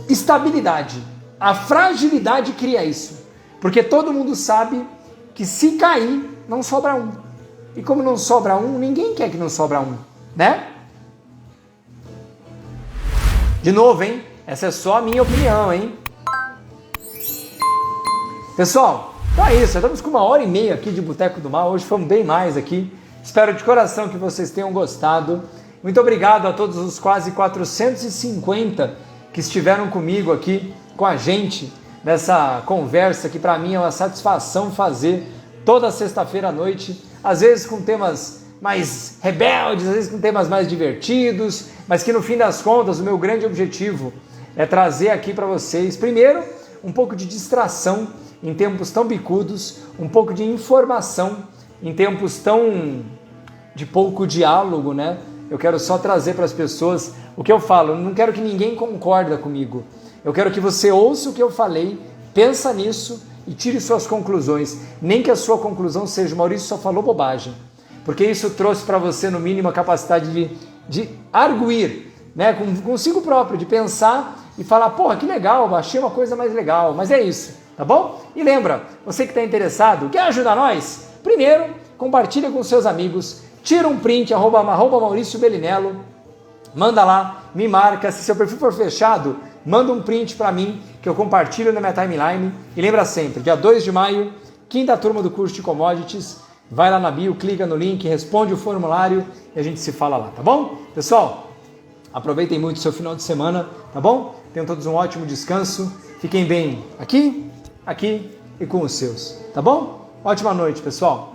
estabilidade. A fragilidade cria isso, porque todo mundo sabe que se cair, não sobra um. E como não sobra um, ninguém quer que não sobra um, né? De novo, hein? Essa é só a minha opinião, hein? Pessoal, então é isso. Já estamos com 1h30 aqui de Boteco do Mal. Hoje fomos bem mais aqui. Espero de coração que vocês tenham gostado. Muito obrigado a todos os quase 450 que estiveram comigo aqui, com a gente, nessa conversa que para mim é uma satisfação fazer toda sexta-feira à noite, às vezes com temas mais rebeldes, às vezes com temas mais divertidos, mas que no fim das contas o meu grande objetivo é trazer aqui para vocês, primeiro, um pouco de distração em tempos tão bicudos, um pouco de informação em tempos tão de pouco diálogo, né? Eu quero só trazer para as pessoas o que eu falo, eu não quero que ninguém concorda comigo, eu quero que você ouça o que eu falei, pensa nisso e tire suas conclusões, nem que a sua conclusão seja: Maurício só falou bobagem, porque isso trouxe para você no mínimo a capacidade de arguir, né, consigo próprio, de pensar e falar: porra, que legal, achei uma coisa mais legal, mas é isso, tá bom? E lembra, você que está interessado, quer ajudar nós? Primeiro, compartilha com seus amigos, tira um print, arroba Maurício Bellinello, manda lá, me marca, se seu perfil for fechado, manda um print para mim, que eu compartilho na minha timeline. E lembra sempre, dia 2 de maio, quinta turma do curso de Commodities, vai lá na bio, clica no link, responde o formulário e a gente se fala lá, tá bom? Pessoal, aproveitem muito o seu final de semana, tá bom? Tenham todos um ótimo descanso, fiquem bem aqui e com os seus, tá bom? Ótima noite, pessoal!